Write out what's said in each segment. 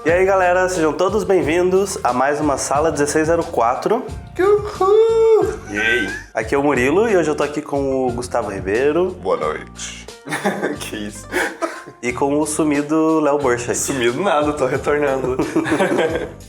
E aí galera, sejam todos bem-vindos a mais uma Sala 1604. Uhul! E aí? Aqui é o Murilo e hoje eu tô aqui com o Gustavo Ribeiro. Boa noite. Que isso? E com o sumido Léo Borchardt. Sumido nada, tô retornando.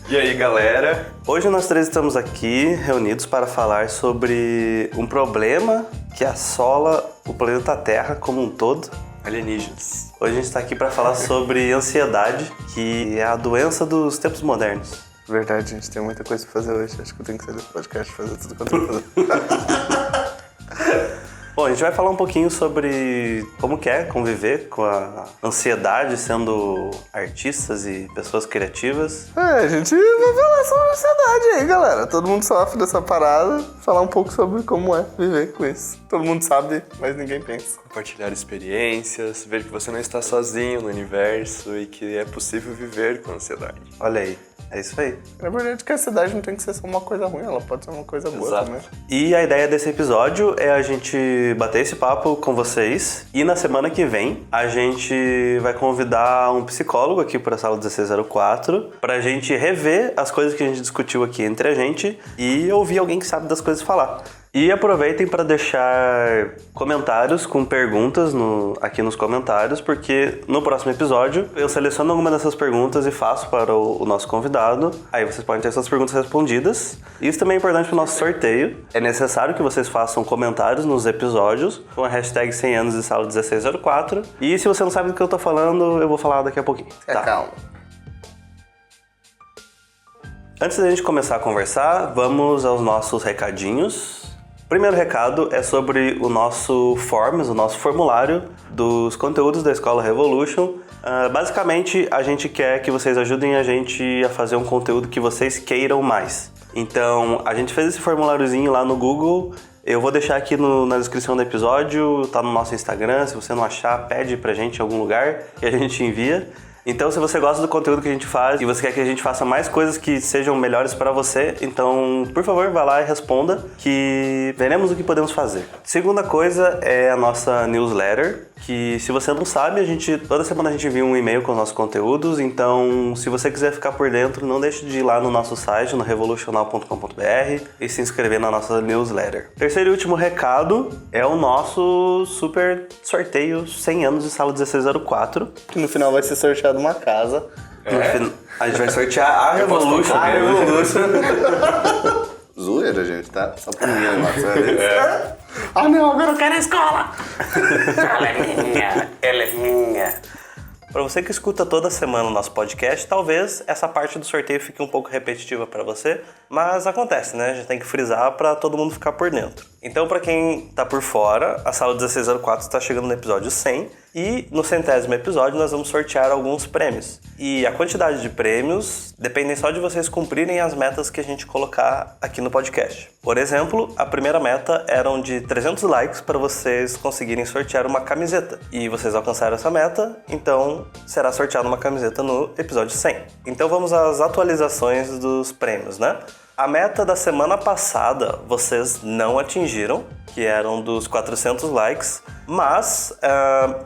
E aí galera? Hoje nós três estamos aqui reunidos para falar sobre um problema que assola o planeta Terra como um todo. Alienígenas. Hoje a gente está aqui para falar sobre ansiedade, que é a doença dos tempos modernos. Verdade, gente, tem muita coisa pra fazer hoje. Acho que eu tenho que sair desse podcast e fazer tudo que eu tenho que fazer. Bom, a gente vai falar um pouquinho sobre como que é conviver com a ansiedade sendo artistas e pessoas criativas. A gente vai falar sobre ansiedade aí, galera. Todo mundo sofre dessa parada. Falar um pouco sobre como é viver com isso. Todo mundo sabe, mas ninguém pensa. Compartilhar experiências, ver que você não está sozinho no universo e que é possível viver com ansiedade. Olha aí, é isso aí. Na verdade, que a ansiedade não tem que ser só uma coisa ruim, ela pode ser uma coisa boa Exato. também. E a ideia desse episódio é a gente bater esse papo com vocês e na semana que vem a gente vai convidar um psicólogo aqui para a Sala 1604 pra gente rever as coisas que a gente discutiu aqui entre a gente e ouvir alguém que sabe das coisas falar. E aproveitem para deixar comentários com perguntas aqui nos comentários, porque no próximo episódio eu seleciono alguma dessas perguntas e faço para o nosso convidado. Aí vocês podem ter suas perguntas respondidas. Isso também é importante para o nosso sorteio. É necessário que vocês façam comentários nos episódios com a hashtag 100 anos de sala 1604. E se você não sabe do que eu tô falando, eu vou falar daqui a pouquinho. Tá. Calma. Antes da gente começar a conversar, vamos aos nossos recadinhos. O primeiro recado é sobre o nosso Forms, o nosso formulário dos conteúdos da Escola Revolution. Basicamente, a gente quer que vocês ajudem a gente a fazer um conteúdo que vocês queiram mais. Então, a gente fez esse formuláriozinho lá no Google. Eu vou deixar aqui na descrição do episódio, tá no nosso Instagram. Se você não achar, pede pra gente em algum lugar e a gente envia. Então, se você gosta do conteúdo que a gente faz e você quer que a gente faça mais coisas que sejam melhores para você, então, por favor, vá lá e responda que veremos o que podemos fazer. Segunda coisa é a nossa newsletter, que se você não sabe, toda semana a gente envia um e-mail com os nossos conteúdos, então, se você quiser ficar por dentro, não deixe de ir lá no nosso site, no revolucional.com.br e se inscrever na nossa newsletter. Terceiro e último recado é o nosso super sorteio 100 anos de sala 1604. Que no final vai ser sorteado uma casa. A gente vai sortear a Revolution. A Revolution. Zoeira, gente, tá? Só por mim, animação. Ah, não, agora eu quero a escola. Ela é minha. Para você que escuta toda semana o nosso podcast, talvez essa parte do sorteio fique um pouco repetitiva para você, mas acontece, né? A gente tem que frisar para todo mundo ficar por dentro. Então, para quem tá por fora, a Sala 1604 está chegando no episódio 100 e no 100º episódio nós vamos sortear alguns prêmios. E a quantidade de prêmios depende só de vocês cumprirem as metas que a gente colocar aqui no podcast. Por exemplo, a primeira meta eram de 300 likes para vocês conseguirem sortear uma camiseta. E vocês alcançaram essa meta, então será sorteada uma camiseta no episódio 100. Então vamos às atualizações dos prêmios, né? A meta da semana passada vocês não atingiram, que eram dos 400 likes, mas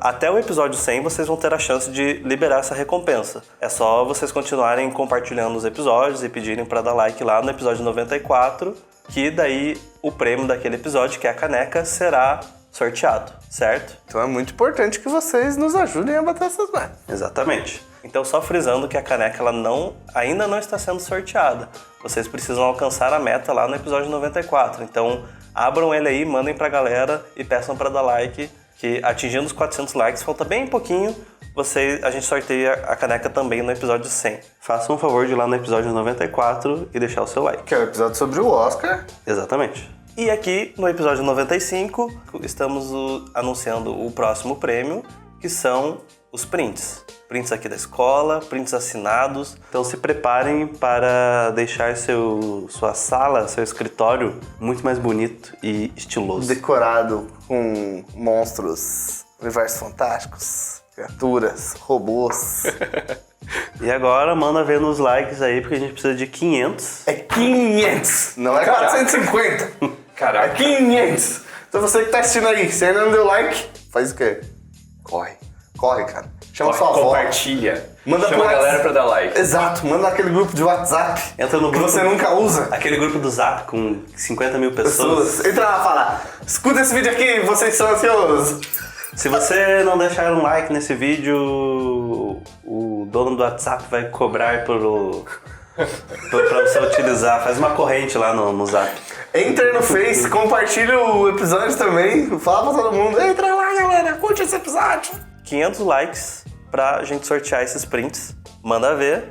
até o episódio 100 vocês vão ter a chance de liberar essa recompensa. É só vocês continuarem compartilhando os episódios e pedirem para dar like lá no episódio 94, que daí o prêmio daquele episódio, que é a caneca, será sorteado, certo? Então é muito importante que vocês nos ajudem a bater essas metas. Exatamente. Então, só frisando que a caneca ainda não está sendo sorteada. Vocês precisam alcançar a meta lá no episódio 94. Então, abram ele aí, mandem pra galera e peçam para dar like, que atingindo os 400 likes, falta bem pouquinho, a gente sorteia a caneca também no episódio 100. Façam um favor de ir lá no episódio 94 e deixar o seu like. Que é o episódio sobre o Oscar. Exatamente. E aqui, no episódio 95, estamos anunciando o próximo prêmio, que são os prints. Prints aqui da escola, prints assinados. Então se preparem para deixar sua sala, seu escritório muito mais bonito e estiloso. Decorado com monstros, universos fantásticos, criaturas, robôs. E agora manda ver nos likes aí, porque a gente precisa de 500. É 500, não é 450. Caraca. É 500. Então você que tá assistindo aí, se ainda não deu like, faz o quê? Corre corre, cara. Chama sua avó. Compartilha. Manda Chama a pro galera pra dar like. Exato, manda naquele grupo de WhatsApp. Entra no que grupo você nunca usa. Aquele grupo do Zap com 50 mil pessoas. Entra lá e fala, escuta esse vídeo aqui, vocês são ansiosos. Se você não deixar um like nesse vídeo, o dono do WhatsApp vai cobrar pra você utilizar. Faz uma corrente lá no Zap. Entra no Face, compartilha o episódio também. Fala pra todo mundo. Entra lá, galera, curte esse episódio. 500 likes pra gente sortear esses prints. Manda ver.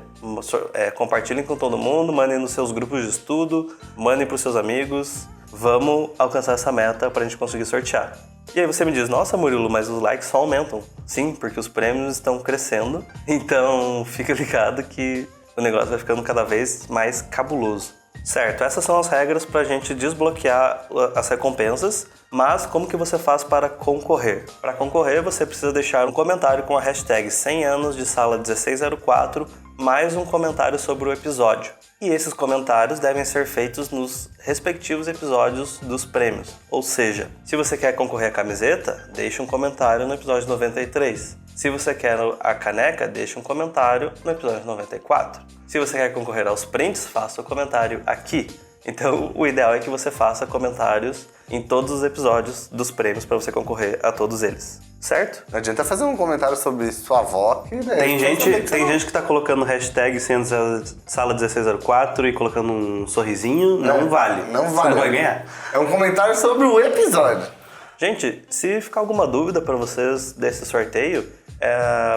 Compartilhem com todo mundo, mandem nos seus grupos de estudo, mandem pros seus amigos. Vamos alcançar essa meta pra gente conseguir sortear. E aí você me diz, nossa Murilo, mas os likes só aumentam. Sim, porque os prêmios estão crescendo, então fica ligado que o negócio vai ficando cada vez mais cabuloso. Certo, essas são as regras pra gente desbloquear as recompensas, mas como que você faz para concorrer? Para concorrer, você precisa deixar um comentário com a hashtag 100 anos de sala 1604, mais um comentário sobre o episódio. E esses comentários devem ser feitos nos respectivos episódios dos prêmios. Ou seja, se você quer concorrer à camiseta, deixe um comentário no episódio 93. Se você quer a caneca, deixe um comentário no episódio 94. Se você quer concorrer aos prints, faça o comentário aqui. Então, o ideal é que você faça comentários em todos os episódios dos prêmios para você concorrer a todos eles. Certo? Não adianta fazer um comentário sobre sua avó que... Né, tem gente que tá colocando hashtag sala 1604 e colocando um sorrisinho. Não vale. Não Você vale. não vai ganhar. É um comentário sobre o episódio. Gente, se ficar alguma dúvida para vocês desse sorteio,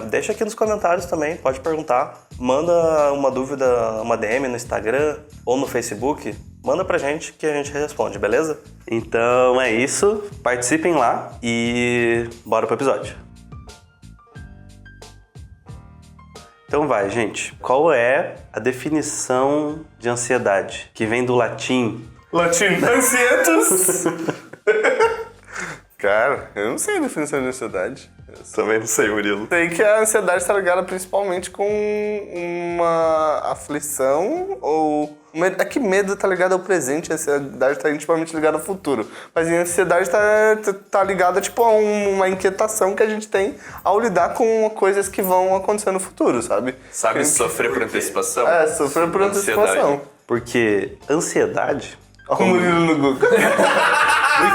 deixa aqui nos comentários também, pode perguntar. Manda uma dúvida, uma DM no Instagram ou no Facebook. Manda pra gente que a gente responde, beleza? Então é isso, participem lá e bora pro episódio. Então vai, gente. Qual é a definição de ansiedade? Que vem do latim. Latim ansietus. Cara, eu não sei a definição de ansiedade. Também não sei, Murilo. Sei que a ansiedade está ligada principalmente com uma aflição ou... É que medo está ligado ao presente, a ansiedade está intimamente ligada ao futuro. Mas a ansiedade está ligada tipo, a uma inquietação que a gente tem ao lidar com coisas que vão acontecer no futuro, sabe? Sabe sofrer por antecipação? É, sofrer por antecipação. Porque ansiedade... Olha o Murilo no Google.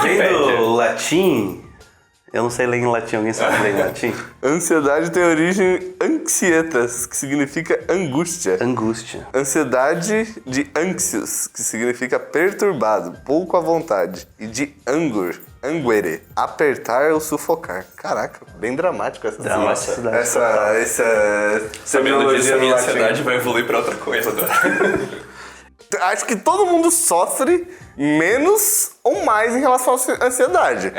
Vem do latim... Eu não sei ler em latim, alguém sabe ler em latim? Ansiedade tem origem anxietas, que significa angústia. Angústia. Ansiedade de anxious, que significa perturbado, pouco à vontade. E de anguere, apertar ou sufocar. Caraca, bem dramático essa Dramaticidade. Sabendo disso, a minha ansiedade vai evoluir pra outra coisa agora. Acho que todo mundo sofre menos ou mais em relação à ansiedade.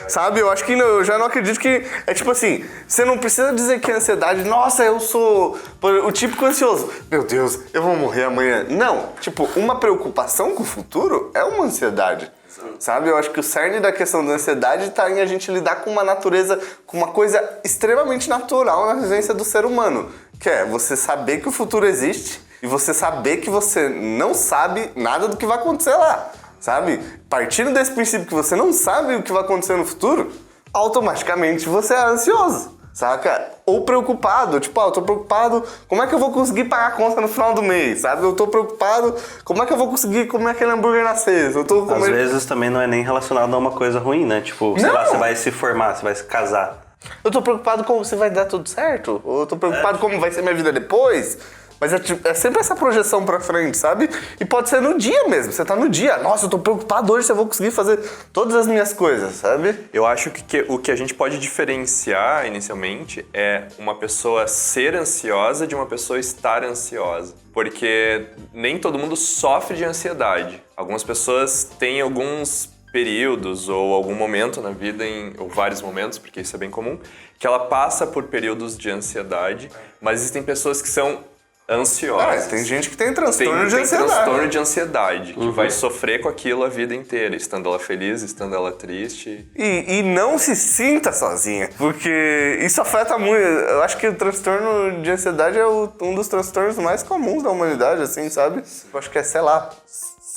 Sabe? Eu acho que eu já não acredito que... É tipo assim, você não precisa dizer que a ansiedade... Nossa, eu sou o típico ansioso. Meu Deus, eu vou morrer amanhã. Não. Tipo, uma preocupação com o futuro é uma ansiedade. Sabe? Eu acho que o cerne da questão da ansiedade está em a gente lidar com uma natureza, com uma coisa extremamente natural na vivência do ser humano. Que é você saber que o futuro existe e você saber que você não sabe nada do que vai acontecer lá. Sabe? Partindo desse princípio que você não sabe o que vai acontecer no futuro, automaticamente você é ansioso, saca? Ou preocupado, tipo, eu tô preocupado, como é que eu vou conseguir pagar a conta no final do mês, sabe? Eu tô preocupado, como é que eu vou conseguir comer aquele hambúrguer na sexta? Às vezes também não é nem relacionado a uma coisa ruim, né? Tipo, sei lá, você vai se formar, você vai se casar. Eu tô preocupado como se vai dar tudo certo, ou eu tô preocupado como vai ser minha vida depois. Mas é sempre essa projeção pra frente, sabe? E pode ser no dia mesmo. Você tá no dia. Nossa, eu tô preocupado hoje se eu vou conseguir fazer todas as minhas coisas, sabe? Eu acho que o que a gente pode diferenciar inicialmente é uma pessoa ser ansiosa de uma pessoa estar ansiosa. Porque nem todo mundo sofre de ansiedade. Algumas pessoas têm alguns períodos ou algum momento na vida, ou vários momentos, porque isso é bem comum, que ela passa por períodos de ansiedade, mas existem pessoas que são ansiosas. Tem gente que tem transtorno de ansiedade. Tem transtorno de ansiedade, que vai sofrer com aquilo a vida inteira, estando ela feliz, estando ela triste. E não se sinta sozinha, porque isso afeta muito. Eu acho que o transtorno de ansiedade é um dos transtornos mais comuns da humanidade, assim, sabe? Eu acho que é, sei lá,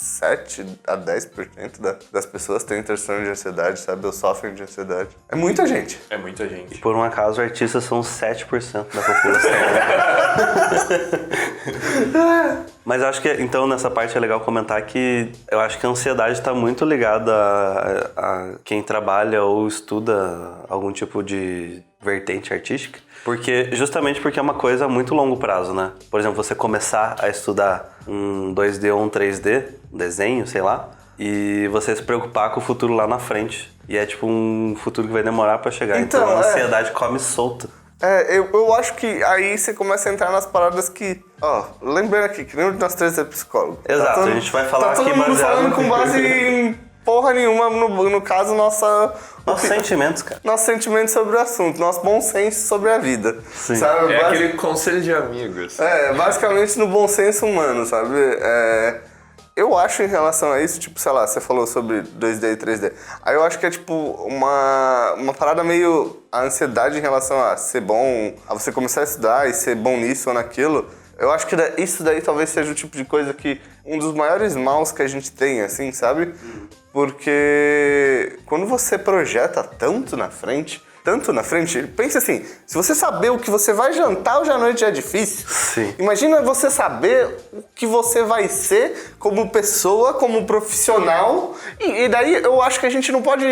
7 a 10% das pessoas têm transtorno de ansiedade, sabe? Ou sofrem de ansiedade. É muita gente. É muita gente. Por um acaso, artistas são 7% da população. Mas acho que, então, nessa parte é legal comentar que eu acho que a ansiedade está muito ligada a quem trabalha ou estuda algum tipo de vertente artística. Justamente porque é uma coisa a muito longo prazo, né? Por exemplo, você começar a estudar um 2D ou um 3D, um desenho, sei lá, e você se preocupar com o futuro lá na frente. E é tipo um futuro que vai demorar pra chegar. Então a ansiedade come solta. Eu acho que aí você começa a entrar nas paradas que... lembrando aqui, que nem nós três é psicólogo. Exato, a gente vai falar aqui baseado... Tá todo mundo falando com base em porra nenhuma, no caso, nossos sentimentos, cara. Nossos sentimentos sobre o assunto, nosso bom senso sobre a vida. Sim. Sabe? É aquele conselho de amigos. Basicamente no bom senso humano, sabe? Eu acho em relação a isso, tipo, sei lá, você falou sobre 2D e 3D. Aí eu acho que é tipo uma parada meio... A ansiedade em relação a ser bom, a você começar a estudar e ser bom nisso ou naquilo. Eu acho que isso daí talvez seja o tipo de coisa que... Um dos maiores maus que a gente tem, assim, sabe? Porque quando você projeta tanto na frente, pensa assim, se você saber o que você vai jantar hoje à noite já é difícil. Sim. Imagina você saber o que você vai ser como pessoa, como profissional. E daí eu acho que a gente não pode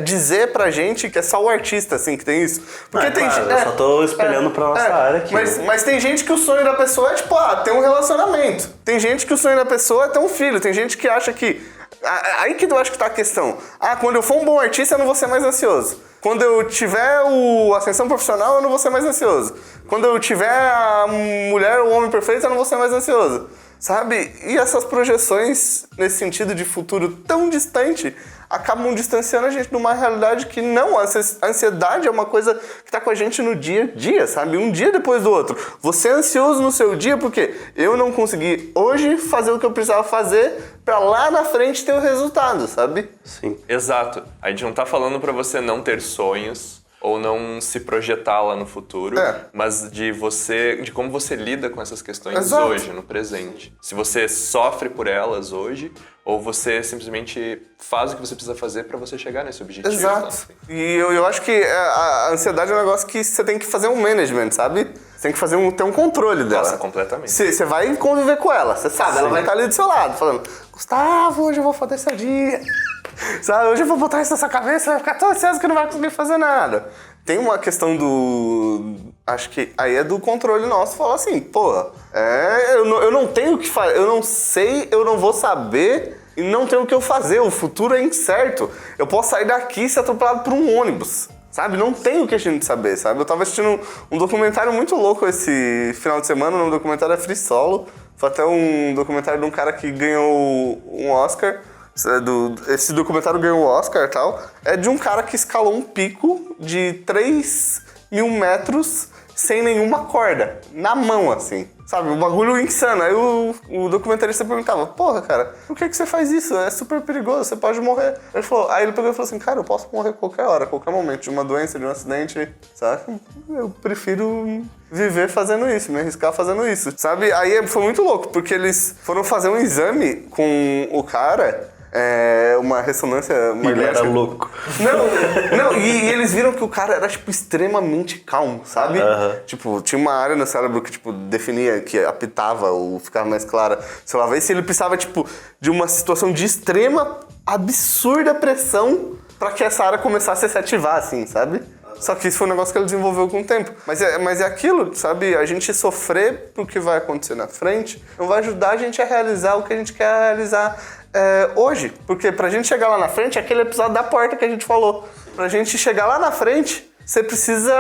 dizer pra gente que é só o artista, assim, que tem isso. Porque eu só tô espelhando pra nossa área aqui. Mas tem gente que o sonho da pessoa é, tipo, ter um relacionamento. Tem gente que o sonho da pessoa é ter um filho. Tem gente que acha que... Aí que eu acho que tá a questão. Quando eu for um bom artista, eu não vou ser mais ansioso. Quando eu tiver a ascensão profissional, eu não vou ser mais ansioso. Quando eu tiver a mulher ou o homem perfeito, eu não vou ser mais ansioso. Sabe? E essas projeções, nesse sentido de futuro tão distante, acabam distanciando a gente de uma realidade que não. A ansiedade é uma coisa que tá com a gente no dia a dia, sabe? Um dia depois do outro. Você é ansioso no seu dia porque eu não consegui hoje fazer o que eu precisava fazer pra lá na frente ter o resultado, sabe? Sim. Exato. A gente não tá falando pra você não ter sonhos ou não se projetar lá no futuro, mas de como você lida com essas questões hoje, no presente. Se você sofre por elas hoje, ou você simplesmente faz o que você precisa fazer pra você chegar nesse objetivo. Exato. E eu acho que a ansiedade é um negócio que você tem que fazer um management, sabe? Você tem que ter um controle dela. Nossa, completamente. Você vai conviver com ela, você sabe, ela vai estar ali do seu lado, falando, Gustavo, hoje eu vou foder seu dia. Sabe, hoje eu vou botar isso na sua cabeça, vai ficar tão ansioso que não vai conseguir fazer nada. Tem uma questão acho que aí é do controle nosso, falar assim, eu não tenho o que fazer, eu não sei, eu não vou saber e não tenho o que eu fazer, o futuro é incerto. Eu posso sair daqui e ser atropelado por um ônibus, sabe? Não tem o que a gente saber, sabe? Eu tava assistindo um documentário muito louco esse final de semana, o nome do documentário é Free Solo. Foi até um documentário de um cara que ganhou um Oscar. Esse documentário ganhou o Oscar e tal. É de um cara que escalou um pico de 3.000 metros sem nenhuma corda, na mão, assim. Sabe, um bagulho insano. Aí o documentarista perguntava, porra, cara, por que você faz isso? É super perigoso, você pode morrer. Aí ele pegou e falou assim, cara, eu posso morrer qualquer hora, qualquer momento, de uma doença, de um acidente, sabe? Eu prefiro viver fazendo isso, me arriscar fazendo isso, sabe? Aí foi muito louco, porque eles foram fazer um exame com o cara... uma ressonância Ele era louco. Não, e eles viram que o cara era, tipo, extremamente calmo, sabe? Tipo, tinha uma área no cérebro que, tipo, definia, que apitava ou ficava mais clara. Sei lá, se ele precisava, tipo, de uma situação de extrema, absurda pressão pra que essa área começasse a se ativar, assim, sabe? Só que isso foi um negócio que ele desenvolveu com o tempo. Mas é aquilo, sabe? A gente sofrer pro que vai acontecer na frente não vai ajudar a gente a realizar o que a gente quer realizar hoje. Porque pra gente chegar lá na frente, é aquele episódio da porta que a gente falou. Pra gente chegar lá na frente, você precisa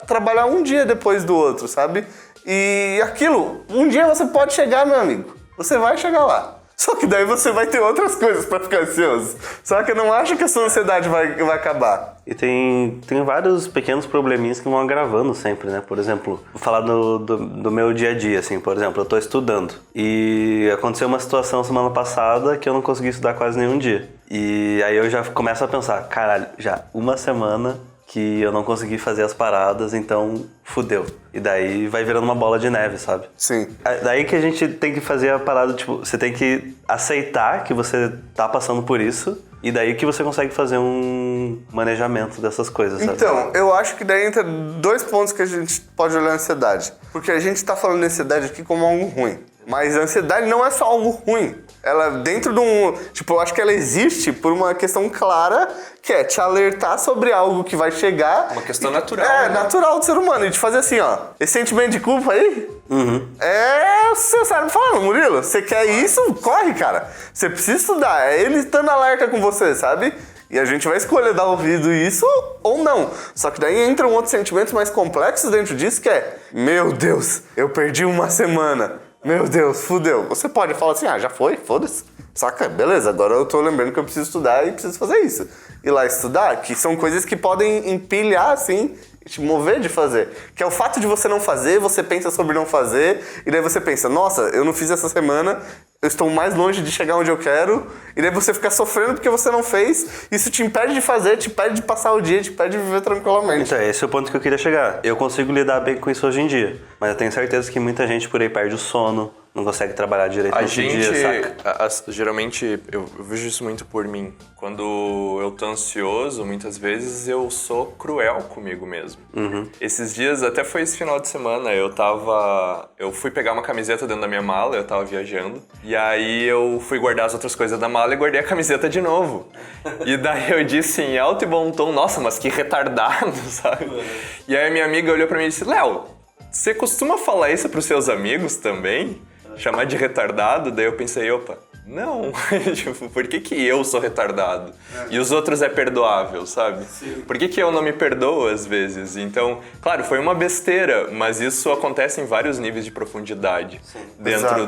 trabalhar um dia depois do outro, sabe? E aquilo, um dia você pode chegar, meu amigo. Você vai chegar lá. Só que daí você vai ter outras coisas pra ficar ansioso. Só que eu não acho que a sua ansiedade vai acabar. E tem vários pequenos probleminhas que vão agravando sempre, né? Por exemplo, vou falar do meu dia a dia, assim. Por exemplo, eu tô estudando. E aconteceu uma situação semana passada que eu não consegui estudar quase nenhum dia. E aí eu já começo a pensar, caralho, já uma semana que eu não consegui fazer as paradas, então fudeu. E daí vai virando uma bola de neve, sabe? Sim. Daí que a gente tem que fazer a parada, tipo, você tem que aceitar que você tá passando por isso, e daí que você consegue fazer um manejamento dessas coisas, sabe? Então, eu acho que daí entra 2 pontos que a gente pode olhar a ansiedade. Porque a gente tá falando de ansiedade aqui como algo ruim. Mas a ansiedade não é só algo ruim. Ela dentro de um... Tipo, eu acho que ela existe por uma questão clara, que é te alertar sobre algo que vai chegar. Uma questão natural. É, né? natural do ser humano. E te fazer assim, ó. Esse sentimento de culpa aí... É o seu cérebro falando, Murilo, você quer isso? Corre, cara. Você precisa estudar. É ele estando alerta com você, sabe? E a gente vai escolher dar ouvido isso ou não. Só que daí entram outros sentimentos mais complexos dentro disso, que é... Meu Deus, eu perdi uma semana. Meu Deus, fudeu. Você pode falar assim, já foi, foda-se. Saca? Beleza, agora eu tô lembrando que eu preciso estudar e preciso fazer isso. Ir lá estudar, que são coisas que podem empilhar, assim, e te mover de fazer. Que é o fato de você não fazer, você pensa sobre não fazer, e daí você pensa, nossa, eu não fiz essa semana, eu estou mais longe de chegar onde eu quero, e daí você fica sofrendo porque você não fez, isso te impede de fazer, te impede de passar o dia, te impede de viver tranquilamente. Então, esse é o ponto que eu queria chegar. Eu consigo lidar bem com isso hoje em dia, mas eu tenho certeza que muita gente por aí perde o sono, não consegue trabalhar direito no dia, saca? Geralmente, eu vejo isso muito por mim. Quando eu tô ansioso, muitas vezes eu sou cruel comigo mesmo. Esses dias, até foi esse final de semana, eu fui pegar uma camiseta dentro da minha mala, eu tava viajando, e aí eu fui guardar as outras coisas da mala e guardei a camiseta de novo. E daí eu disse em alto e bom tom, nossa, mas que retardado, sabe? E aí a minha amiga olhou pra mim e disse, Léo, você costuma falar isso pros seus amigos também? Chamar de retardado? Daí eu pensei, opa, não, tipo, por que eu sou retardado? E os outros é perdoável, sabe? Sim. Por que eu não me perdoo às vezes? Então, claro, foi uma besteira, mas isso acontece em vários níveis de profundidade. Sim. Dentro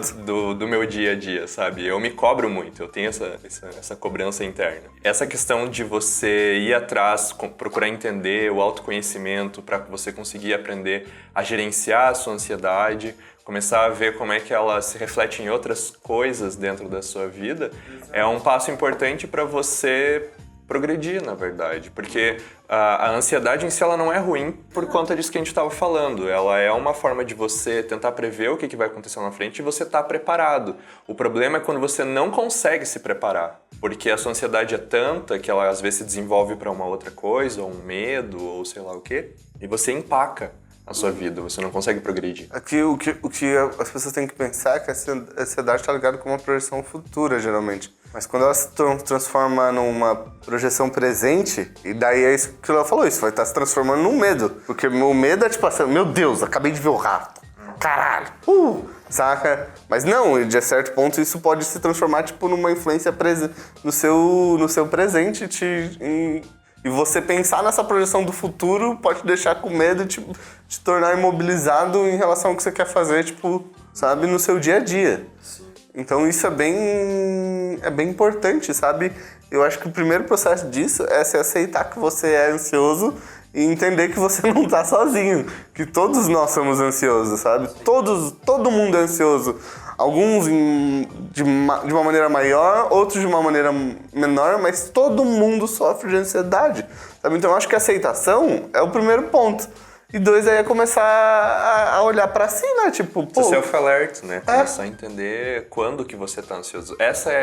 do meu dia a dia, sabe? Eu me cobro muito, eu tenho essa cobrança interna. Essa questão de você ir atrás, procurar entender o autoconhecimento para você conseguir aprender a gerenciar a sua ansiedade, começar a ver como é que ela se reflete em outras coisas dentro da sua vida, é um passo importante para você progredir, na verdade. Porque a ansiedade em si ela não é ruim por conta disso que a gente estava falando. Ela é uma forma de você tentar prever o que vai acontecer na frente e você estar preparado. O problema é quando você não consegue se preparar. Porque a sua ansiedade é tanta que ela às vezes se desenvolve para uma outra coisa, ou um medo, ou sei lá o quê, e você empaca a sua vida, você não consegue progredir. Aqui o que as pessoas têm que pensar é que a ansiedade está ligada com uma projeção futura, geralmente. Mas quando ela se transforma numa projeção presente, e daí é isso que ela falou, isso vai estar se transformando num medo. Porque o medo é tipo assim, meu Deus, acabei de ver o rato. Caralho! Saca? Mas não, de certo ponto isso pode se transformar tipo numa influência no seu presente, e você pensar nessa projeção do futuro pode te deixar com medo e te tornar imobilizado em relação ao que você quer fazer, tipo, sabe, no seu dia a dia. Sim. Então isso é bem importante, sabe? Eu acho que o primeiro processo disso é se aceitar que você é ansioso e entender que você não tá sozinho, que todos nós somos ansiosos, sabe? Todo mundo é ansioso. Alguns de uma maneira maior, outros de uma maneira menor, mas todo mundo sofre de ansiedade, sabe? Então eu acho que a aceitação é o primeiro ponto. E 2 aí é começar a olhar pra si, né? Tipo, pô... Self-alert, né? Começar a entender quando que você tá ansioso.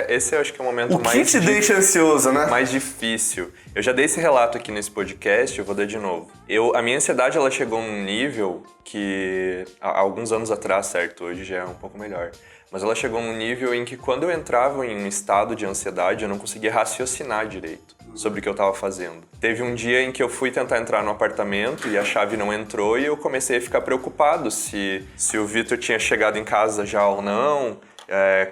Esse eu acho que é o momento mais... O que te deixa ansioso, né? Mais difícil. Eu já dei esse relato aqui nesse podcast, eu vou dar de novo. A minha ansiedade, ela chegou num nível que... Há alguns anos atrás, certo? Hoje já é um pouco melhor. Mas ela chegou num nível em que quando eu entrava em um estado de ansiedade, eu não conseguia raciocinar direito sobre o que eu estava fazendo. Teve um dia em que eu fui tentar entrar no apartamento e a chave não entrou e eu comecei a ficar preocupado se o Vitor tinha chegado em casa já ou não.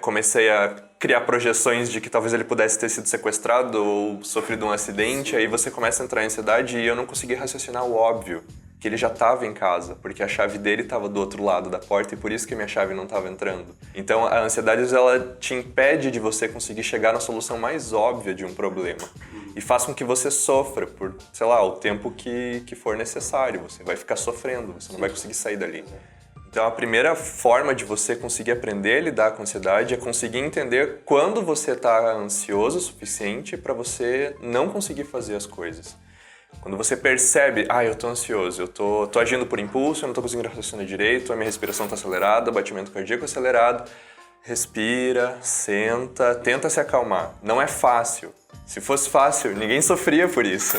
Comecei a criar projeções de que talvez ele pudesse ter sido sequestrado ou sofrido um acidente. Aí você começa a entrar em ansiedade e eu não conseguia raciocinar o óbvio, que ele já estava em casa, porque a chave dele estava do outro lado da porta e por isso que a minha chave não estava entrando. Então a ansiedade ela te impede de você conseguir chegar na solução mais óbvia de um problema e faz com que você sofra por, sei lá, o tempo que for necessário. Você vai ficar sofrendo, você não vai conseguir sair dali. Então a primeira forma de você conseguir aprender a lidar com a ansiedade é conseguir entender quando você está ansioso o suficiente para você não conseguir fazer as coisas. Quando você percebe, eu tô ansioso, eu tô agindo por impulso, eu não tô conseguindo raciocinar direito, a minha respiração tá acelerada, batimento cardíaco acelerado, respira, senta, tenta se acalmar. Não é fácil. Se fosse fácil, ninguém sofria por isso.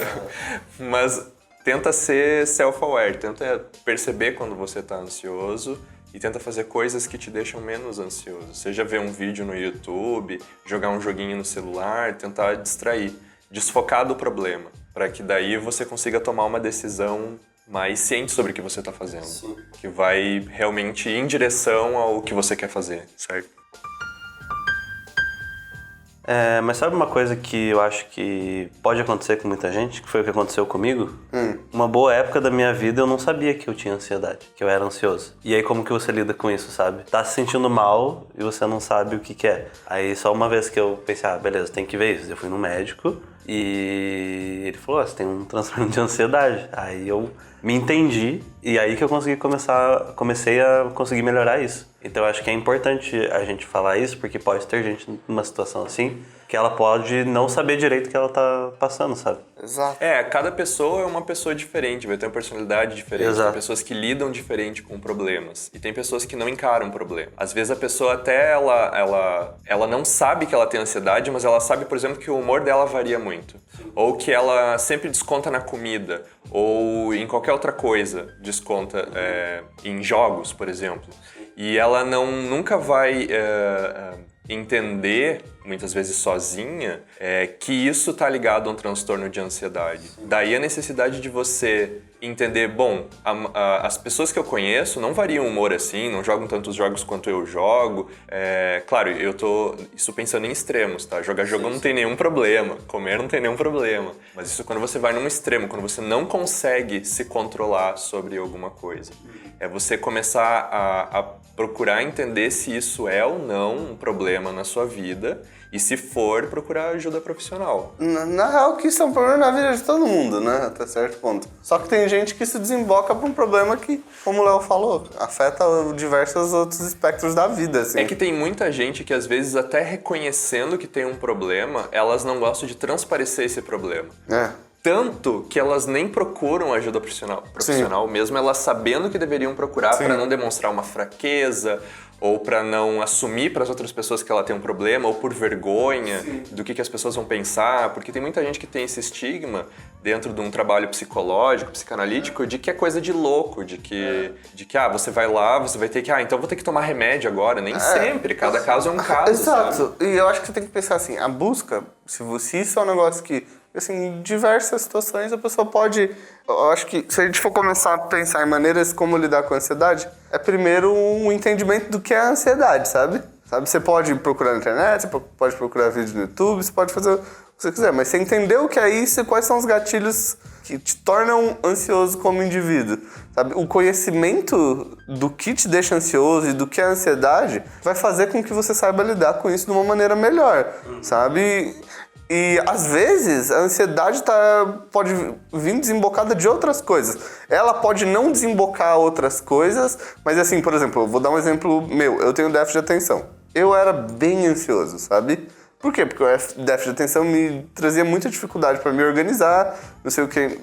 Mas tenta ser self-aware, tenta perceber quando você tá ansioso e tenta fazer coisas que te deixam menos ansioso. Seja ver um vídeo no YouTube, jogar um joguinho no celular, tentar distrair, desfocar do problema, para que daí você consiga tomar uma decisão mais ciente sobre o que você está fazendo. Sim. Que vai realmente ir em direção ao que você quer fazer, certo? Mas sabe uma coisa que eu acho que pode acontecer com muita gente, que foi o que aconteceu comigo? Uma boa época da minha vida eu não sabia que eu tinha ansiedade, que eu era ansioso. E aí como que você lida com isso, sabe? Tá se sentindo mal e você não sabe o que é. Aí só uma vez que eu pensei, beleza, tem que ver isso. Eu fui no médico e ele falou, você tem um transtorno de ansiedade. Aí eu me entendi e aí que eu comecei a conseguir melhorar isso. Então eu acho que é importante a gente falar isso, porque pode ter gente numa situação assim que ela pode não saber direito o que ela tá passando, sabe? Exato. Cada pessoa é uma pessoa diferente, vai ter uma personalidade diferente. Exato. Tem pessoas que lidam diferente com problemas e tem pessoas que não encaram problema. Às vezes a pessoa até ela não sabe que ela tem ansiedade, mas ela sabe, por exemplo, que o humor dela varia muito. Ou que ela sempre desconta na comida, ou em qualquer outra coisa desconta, em jogos, por exemplo. E ela nunca vai entender, muitas vezes sozinha, que isso está ligado a um transtorno de ansiedade. Daí a necessidade de você entender, bom, as pessoas que eu conheço não variam o humor assim, não jogam tantos jogos quanto eu jogo. Claro, eu tô isso pensando em extremos, tá? Jogar jogo não tem nenhum problema, comer não tem nenhum problema. Mas isso quando você vai num extremo, quando você não consegue se controlar sobre alguma coisa. É você começar a procurar entender se isso é ou não um problema na sua vida e, se for, procurar ajuda profissional. Na real, que isso é um problema na vida de todo mundo, né? Até certo ponto. Só que tem gente que se desemboca pra um problema que, como o Léo falou, afeta diversos outros espectros da vida, assim. É que tem muita gente que, às vezes, até reconhecendo que tem um problema, elas não gostam de transparecer esse problema. Tanto que elas nem procuram ajuda profissional mesmo elas sabendo que deveriam procurar para não demonstrar uma fraqueza ou para não assumir para as outras pessoas que ela tem um problema ou por vergonha do que as pessoas vão pensar, porque tem muita gente que tem esse estigma dentro de um trabalho psicológico, psicanalítico, de que é coisa de louco, de que você vai lá, você vai ter que, então vou ter que tomar remédio agora. Nem sempre, cada caso é um caso. Exato, sabe? E eu acho que você tem que pensar assim, a busca, se isso é um negócio que, assim, em diversas situações a pessoa pode... Eu acho que se a gente for começar a pensar em maneiras como lidar com a ansiedade, é primeiro um entendimento do que é a ansiedade, sabe? Você pode procurar na internet, você pode procurar vídeo no YouTube, você pode fazer o que você quiser, mas você entender o que é isso e quais são os gatilhos que te tornam ansioso como indivíduo, sabe? O conhecimento do que te deixa ansioso e do que é a ansiedade vai fazer com que você saiba lidar com isso de uma maneira melhor, sabe? E, às vezes, a ansiedade pode vir desembocada de outras coisas. Ela pode não desembocar outras coisas, mas assim, por exemplo, eu vou dar um exemplo meu. Eu tenho déficit de atenção. Eu era bem ansioso, sabe? Por quê? Porque o déficit de atenção me trazia muita dificuldade para me organizar, não sei o quê.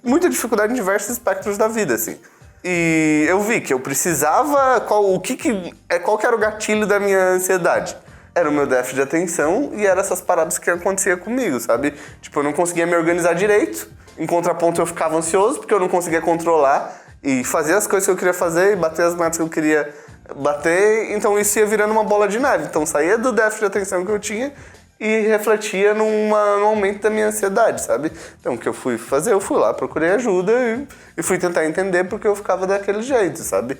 Muita dificuldade em diversos espectros da vida, assim. E eu vi que eu precisava... Qual que era o gatilho da minha ansiedade? Era o meu déficit de atenção e eram essas paradas que acontecia comigo, sabe? Tipo, eu não conseguia me organizar direito. Em contraponto, eu ficava ansioso porque eu não conseguia controlar e fazer as coisas que eu queria fazer e bater as metas que eu queria bater. Então, isso ia virando uma bola de neve. Então, saía do déficit de atenção que eu tinha e refletia num aumento da minha ansiedade, sabe? Então, o que eu fui fazer? Eu fui lá, procurei ajuda e fui tentar entender porque eu ficava daquele jeito, sabe?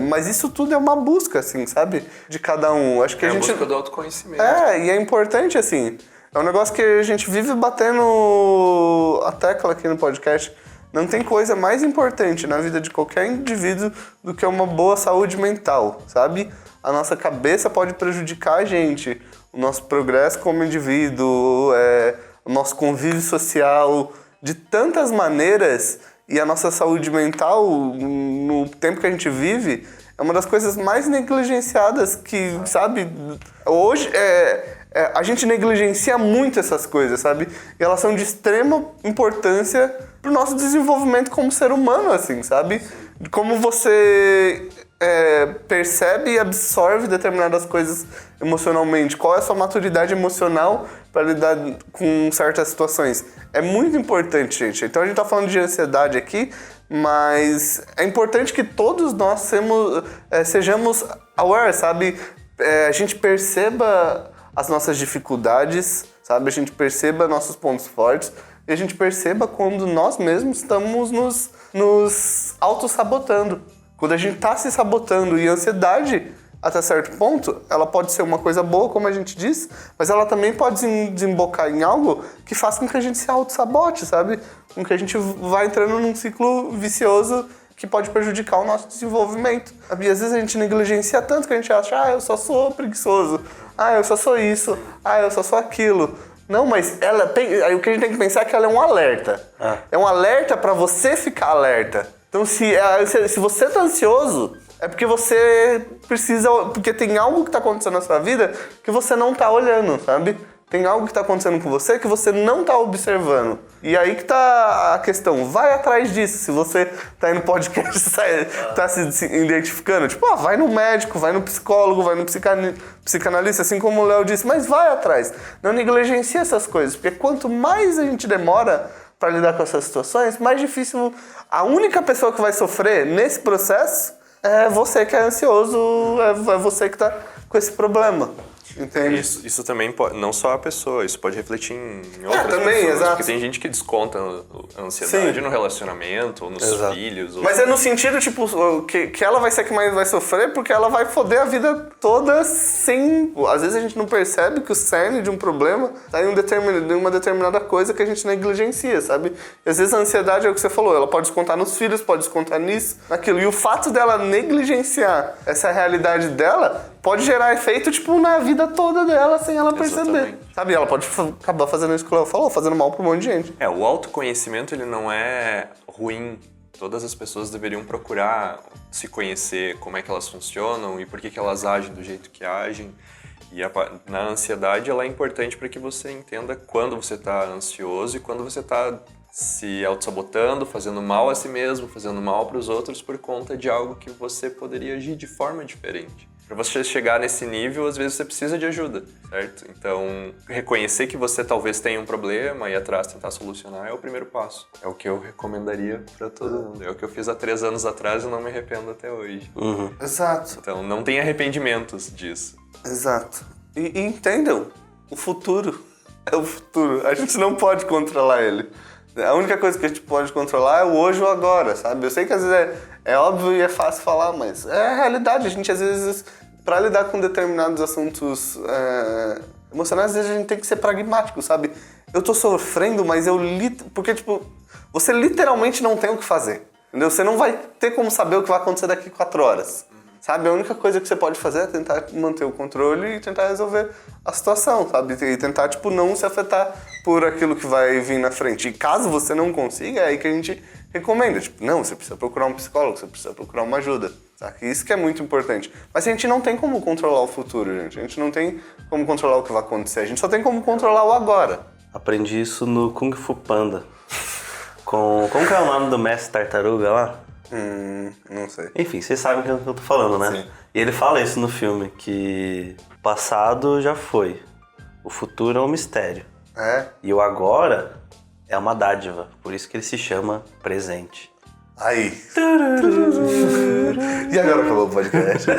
Mas isso tudo é uma busca, assim, sabe? De cada um. Acho que a gente... busca do autoconhecimento. E é importante, assim. É um negócio que a gente vive batendo a tecla aqui no podcast. Não tem coisa mais importante na vida de qualquer indivíduo do que uma boa saúde mental, sabe? A nossa cabeça pode prejudicar a gente, o nosso progresso como indivíduo, o nosso convívio social, de tantas maneiras. E a nossa saúde mental, no tempo que a gente vive, é uma das coisas mais negligenciadas que, sabe, hoje a gente negligencia muito essas coisas, sabe? E elas são de extrema importância pro nosso desenvolvimento como ser humano, assim, sabe? Como você percebe e absorve determinadas coisas emocionalmente. Qual é a sua maturidade emocional para lidar com certas situações? É muito importante, gente. Então a gente tá falando de ansiedade aqui, mas é importante que todos nós sejamos aware, sabe? A gente perceba as nossas dificuldades, sabe? A gente perceba nossos pontos fortes e a gente perceba quando nós mesmos estamos nos auto-sabotando. Quando a gente tá se sabotando, e a ansiedade, até certo ponto, ela pode ser uma coisa boa, como a gente disse, mas ela também pode desembocar em algo que faz com que a gente se auto-sabote, sabe? Com que a gente vá entrando num ciclo vicioso que pode prejudicar o nosso desenvolvimento. E às vezes a gente negligencia tanto que a gente acha, eu só sou preguiçoso, eu só sou isso, eu só sou aquilo. Não, mas aí o que a gente tem que pensar é que ela é um alerta. É um alerta para você ficar alerta. Então, se você tá ansioso, é porque você precisa... Porque tem algo que tá acontecendo na sua vida que você não tá olhando, sabe? Tem algo que tá acontecendo com você que você não tá observando. E aí que tá a questão. Vai atrás disso. Se você tá indo no podcast e tá se identificando, tipo, vai no médico, vai no psicólogo, vai no psicanalista, assim como o Léo disse. Mas vai atrás. Não negligencie essas coisas. Porque quanto mais a gente demora para lidar com essas situações, mais difícil... A única pessoa que vai sofrer nesse processo é você que é ansioso, é você que tá com esse problema. Entende? Isso também pode, não só a pessoa, isso pode refletir em outras também, pessoas. exato. Porque tem gente que desconta a ansiedade Sim. no relacionamento, ou nos filhos. Ou... Mas é no sentido, tipo, que ela vai ser a que mais vai sofrer porque ela vai foder a vida toda sem... Às vezes a gente não percebe que o cerne de um problema tá em uma determinada coisa que a gente negligencia, sabe? E às vezes a ansiedade é o que você falou, ela pode descontar nos filhos, pode descontar nisso, naquilo. E o fato dela negligenciar essa realidade dela pode gerar efeito, tipo, na vida toda dela sem ela perceber. Exatamente. Sabe? Ela pode acabar fazendo isso que ela falou, fazendo mal pra um monte de gente. O autoconhecimento, ele não é ruim. Todas as pessoas deveriam procurar se conhecer, como é que elas funcionam e por que elas agem do jeito que agem. E na ansiedade, ela é importante para que você entenda quando você está ansioso e quando você está se auto-sabotando, fazendo mal a si mesmo, fazendo mal para os outros por conta de algo que você poderia agir de forma diferente. Para você chegar nesse nível, às vezes você precisa de ajuda, certo? Então, reconhecer que você talvez tenha um problema e ir atrás tentar solucionar é o primeiro passo. É o que eu recomendaria para todo mundo. É o que eu fiz há 3 anos atrás e não me arrependo até hoje. Uhum. Exato. Então, não tem arrependimentos disso. Exato. E entendam, o futuro é o futuro. A gente não pode controlar ele. A única coisa que a gente pode controlar é o hoje ou agora, sabe? Eu sei que às vezes é óbvio e é fácil falar, mas é a realidade. A gente às vezes, pra lidar com determinados assuntos emocionais, às vezes a gente tem que ser pragmático, sabe? Eu tô sofrendo, mas porque, tipo, você literalmente não tem o que fazer, entendeu? Você não vai ter como saber o que vai acontecer daqui 4 horas. Sabe, a única coisa que você pode fazer é tentar manter o controle e tentar resolver a situação, sabe? E tentar, tipo, não se afetar por aquilo que vai vir na frente. E caso você não consiga, é aí que a gente recomenda. Tipo, não, você precisa procurar um psicólogo, você precisa procurar uma ajuda. Sabe? Isso que é muito importante. Mas a gente não tem como controlar o futuro, gente. A gente não tem como controlar o que vai acontecer. A gente só tem como controlar o agora. Aprendi isso no Kung Fu Panda. Como que é o nome do mestre tartaruga lá? Não sei. Enfim, vocês sabem o que eu tô falando, né? Sim. E ele fala isso no filme, que o passado já foi, o futuro é um mistério. E o agora é uma dádiva, por isso que ele se chama presente. Aí. E agora acabou o podcast.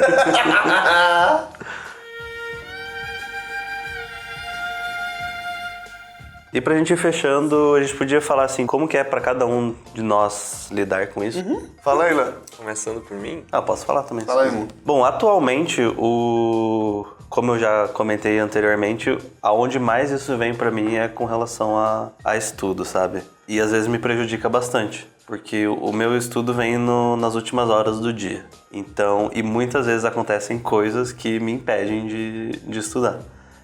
E pra gente ir fechando, a gente podia falar assim, como que é pra cada um de nós lidar com isso? Fala aí, Léo. Começando por mim? Posso falar também. Fala aí, amor. Bom, atualmente, como eu já comentei anteriormente, aonde mais isso vem pra mim é com relação a estudo, sabe? E às vezes me prejudica bastante, porque o meu estudo vem nas últimas horas do dia. Então, e muitas vezes acontecem coisas que me impedem de estudar.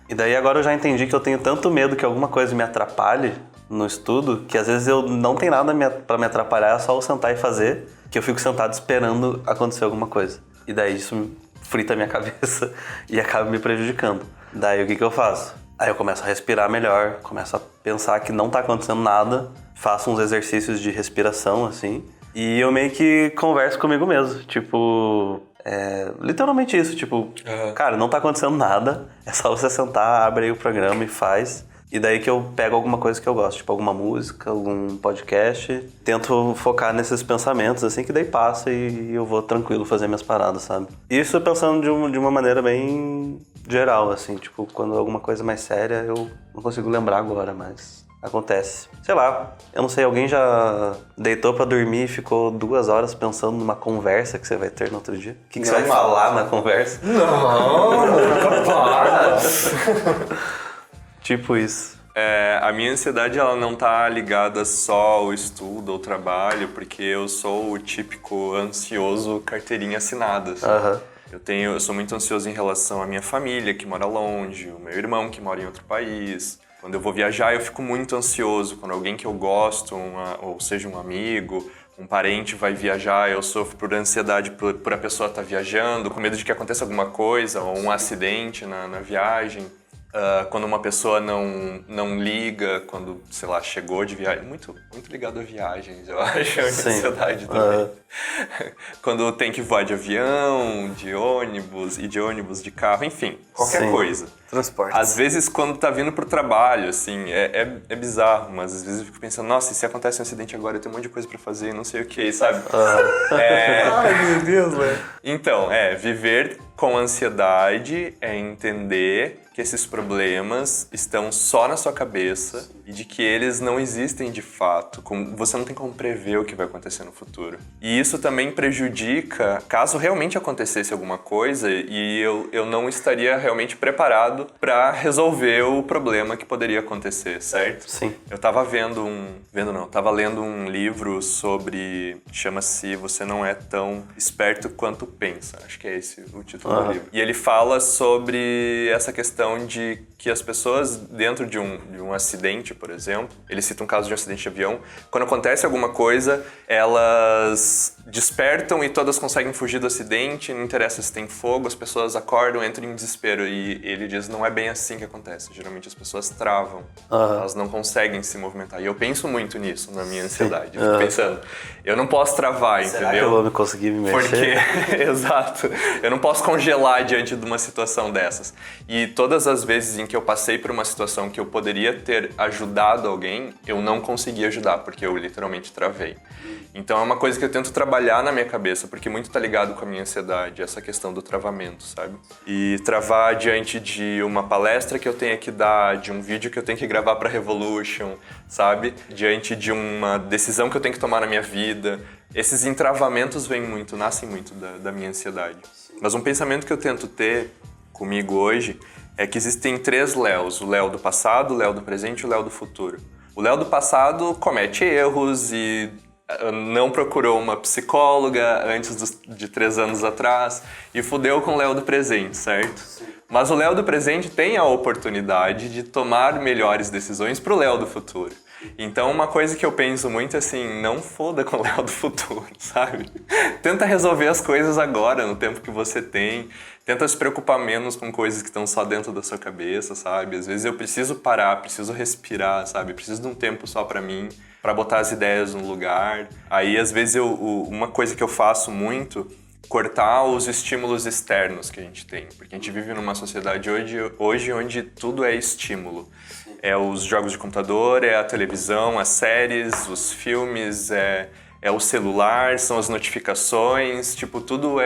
E daí agora eu já entendi que eu tenho tanto medo que alguma coisa me atrapalhe no estudo, que às vezes eu não tenho nada pra me atrapalhar, é só eu sentar e fazer, que eu fico sentado esperando acontecer alguma coisa. E daí isso frita a minha cabeça e acaba me prejudicando. Daí o que eu faço? Aí eu começo a respirar melhor, começo a pensar que não tá acontecendo nada, faço uns exercícios de respiração, assim, e eu meio que converso comigo mesmo, tipo... literalmente isso, tipo, cara, não tá acontecendo nada, é só você sentar, abre aí o programa e faz. E daí que eu pego alguma coisa que eu gosto, tipo alguma música, algum podcast, tento focar nesses pensamentos, assim, que daí passa e eu vou tranquilo fazer minhas paradas, sabe? Isso pensando de uma maneira bem geral, assim, tipo, quando alguma coisa mais séria eu não consigo lembrar agora, mas acontece. Sei lá, eu não sei, alguém já deitou pra dormir e ficou 2 horas pensando numa conversa que você vai ter no outro dia? O que você vai falar na conversa? Não, para! Tipo isso. A minha ansiedade, ela não tá ligada só ao estudo ou trabalho, porque eu sou o típico ansioso carteirinha assinada. Assim. Eu sou muito ansioso em relação à minha família, que mora longe, o meu irmão, que mora em outro país. Quando eu vou viajar, eu fico muito ansioso. Quando alguém que eu gosto, ou seja, um amigo, um parente vai viajar, eu sofro por ansiedade por a pessoa estar viajando, com medo de que aconteça alguma coisa, ou um acidente na viagem. Quando uma pessoa não liga, quando, sei lá, chegou de viagem. Muito ligado a viagens, eu acho, a ansiedade também. Quando tem que voar de avião, de ônibus, de carro, enfim, qualquer coisa. Transporte. Às vezes, quando tá vindo pro trabalho, assim, é bizarro, mas às vezes eu fico pensando, nossa, e se acontece um acidente agora, eu tenho um monte de coisa pra fazer, não sei o que, sabe? Ai, meu Deus, velho. Então, viver com ansiedade é entender que esses problemas estão só na sua cabeça e de que eles não existem de fato. Você não tem como prever o que vai acontecer no futuro. E isso também prejudica, caso realmente acontecesse alguma coisa e eu não estaria realmente preparado para resolver o problema que poderia acontecer, certo? Sim. Eu tava tava lendo um livro sobre, chama-se Você Não É Tão Esperto Quanto Pensa. Acho que é esse o título do livro. E ele fala sobre essa questão de que as pessoas dentro de um acidente, por exemplo, ele cita um caso de um acidente de avião, quando acontece alguma coisa, elas despertam e todas conseguem fugir do acidente, não interessa se tem fogo, as pessoas acordam, entram em desespero, e ele diz, não é bem assim que acontece, geralmente as pessoas travam, elas não conseguem se movimentar, e eu penso muito nisso na minha ansiedade, eu fico pensando, eu não posso travar, Será entendeu? que eu vou conseguir me mexer? Porque, exato, eu não posso congelar diante de uma situação dessas, e todas as vezes em que eu passei por uma situação que eu poderia ter ajudado alguém, eu não consegui ajudar, porque eu literalmente travei. Então é uma coisa que eu tento trabalhar na minha cabeça, porque muito tá ligado com a minha ansiedade, essa questão do travamento, sabe? E travar diante de uma palestra que eu tenho que dar, de um vídeo que eu tenho que gravar pra Revolution, sabe? Diante de uma decisão que eu tenho que tomar na minha vida. Esses entravamentos nascem muito da minha ansiedade. Mas um pensamento que eu tento ter comigo hoje é que existem 3 Léos, o Léo do passado, o Léo do presente e o Léo do futuro. O Léo do passado comete erros e não procurou uma psicóloga antes de 3 anos atrás e fudeu com o Léo do presente, certo? Mas o Léo do presente tem a oportunidade de tomar melhores decisões pro Léo do futuro. Então uma coisa que eu penso muito é assim, não foda com o Léo do futuro, sabe? Tenta resolver as coisas agora, no tempo que você tem. Tenta se preocupar menos com coisas que estão só dentro da sua cabeça, sabe? Às vezes eu preciso parar, preciso respirar, sabe? Preciso de um tempo só pra mim, pra botar as ideias no lugar. Aí às vezes uma coisa que eu faço muito, cortar os estímulos externos que a gente tem. Porque a gente vive numa sociedade hoje onde tudo é estímulo. É os jogos de computador, é a televisão, as séries, os filmes, é o celular, são as notificações, tipo, tudo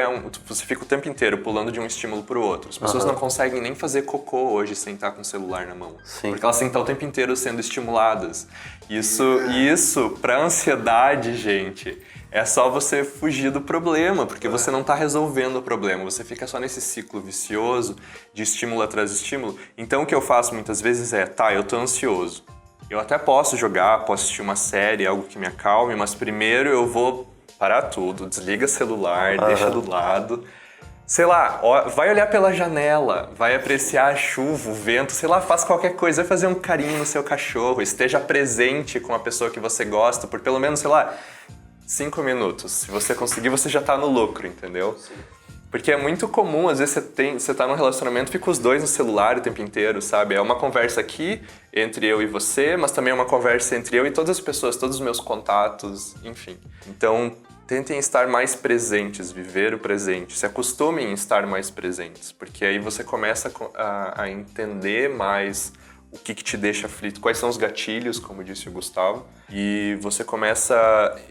você fica o tempo inteiro pulando de um estímulo pro outro. As pessoas não conseguem nem fazer cocô hoje sem estar com o celular na mão. Sim. Porque elas têm que estar o tempo inteiro sendo estimuladas. Isso pra ansiedade, gente, é só você fugir do problema, porque você não tá resolvendo o problema, você fica só nesse ciclo vicioso de estímulo atrás de estímulo. Então o que eu faço muitas vezes eu tô ansioso. Eu até posso jogar, posso assistir uma série, algo que me acalme, mas primeiro eu vou parar tudo, desliga celular, deixa do lado. Sei lá, vai olhar pela janela, vai apreciar a chuva, o vento, sei lá, faz qualquer coisa, vai fazer um carinho no seu cachorro, esteja presente com a pessoa que você gosta por pelo menos, sei lá, 5 minutos. Se você conseguir, você já tá no lucro, entendeu? Sim. Porque é muito comum, às vezes você tá num relacionamento, fica os dois no celular o tempo inteiro, sabe? É uma conversa aqui entre eu e você, mas também é uma conversa entre eu e todas as pessoas, todos os meus contatos, enfim. Então, tentem estar mais presentes, viver o presente. Se acostumem em estar mais presentes, porque aí você começa a entender mais o que te deixa aflito, quais são os gatilhos, como disse o Gustavo, e você começa,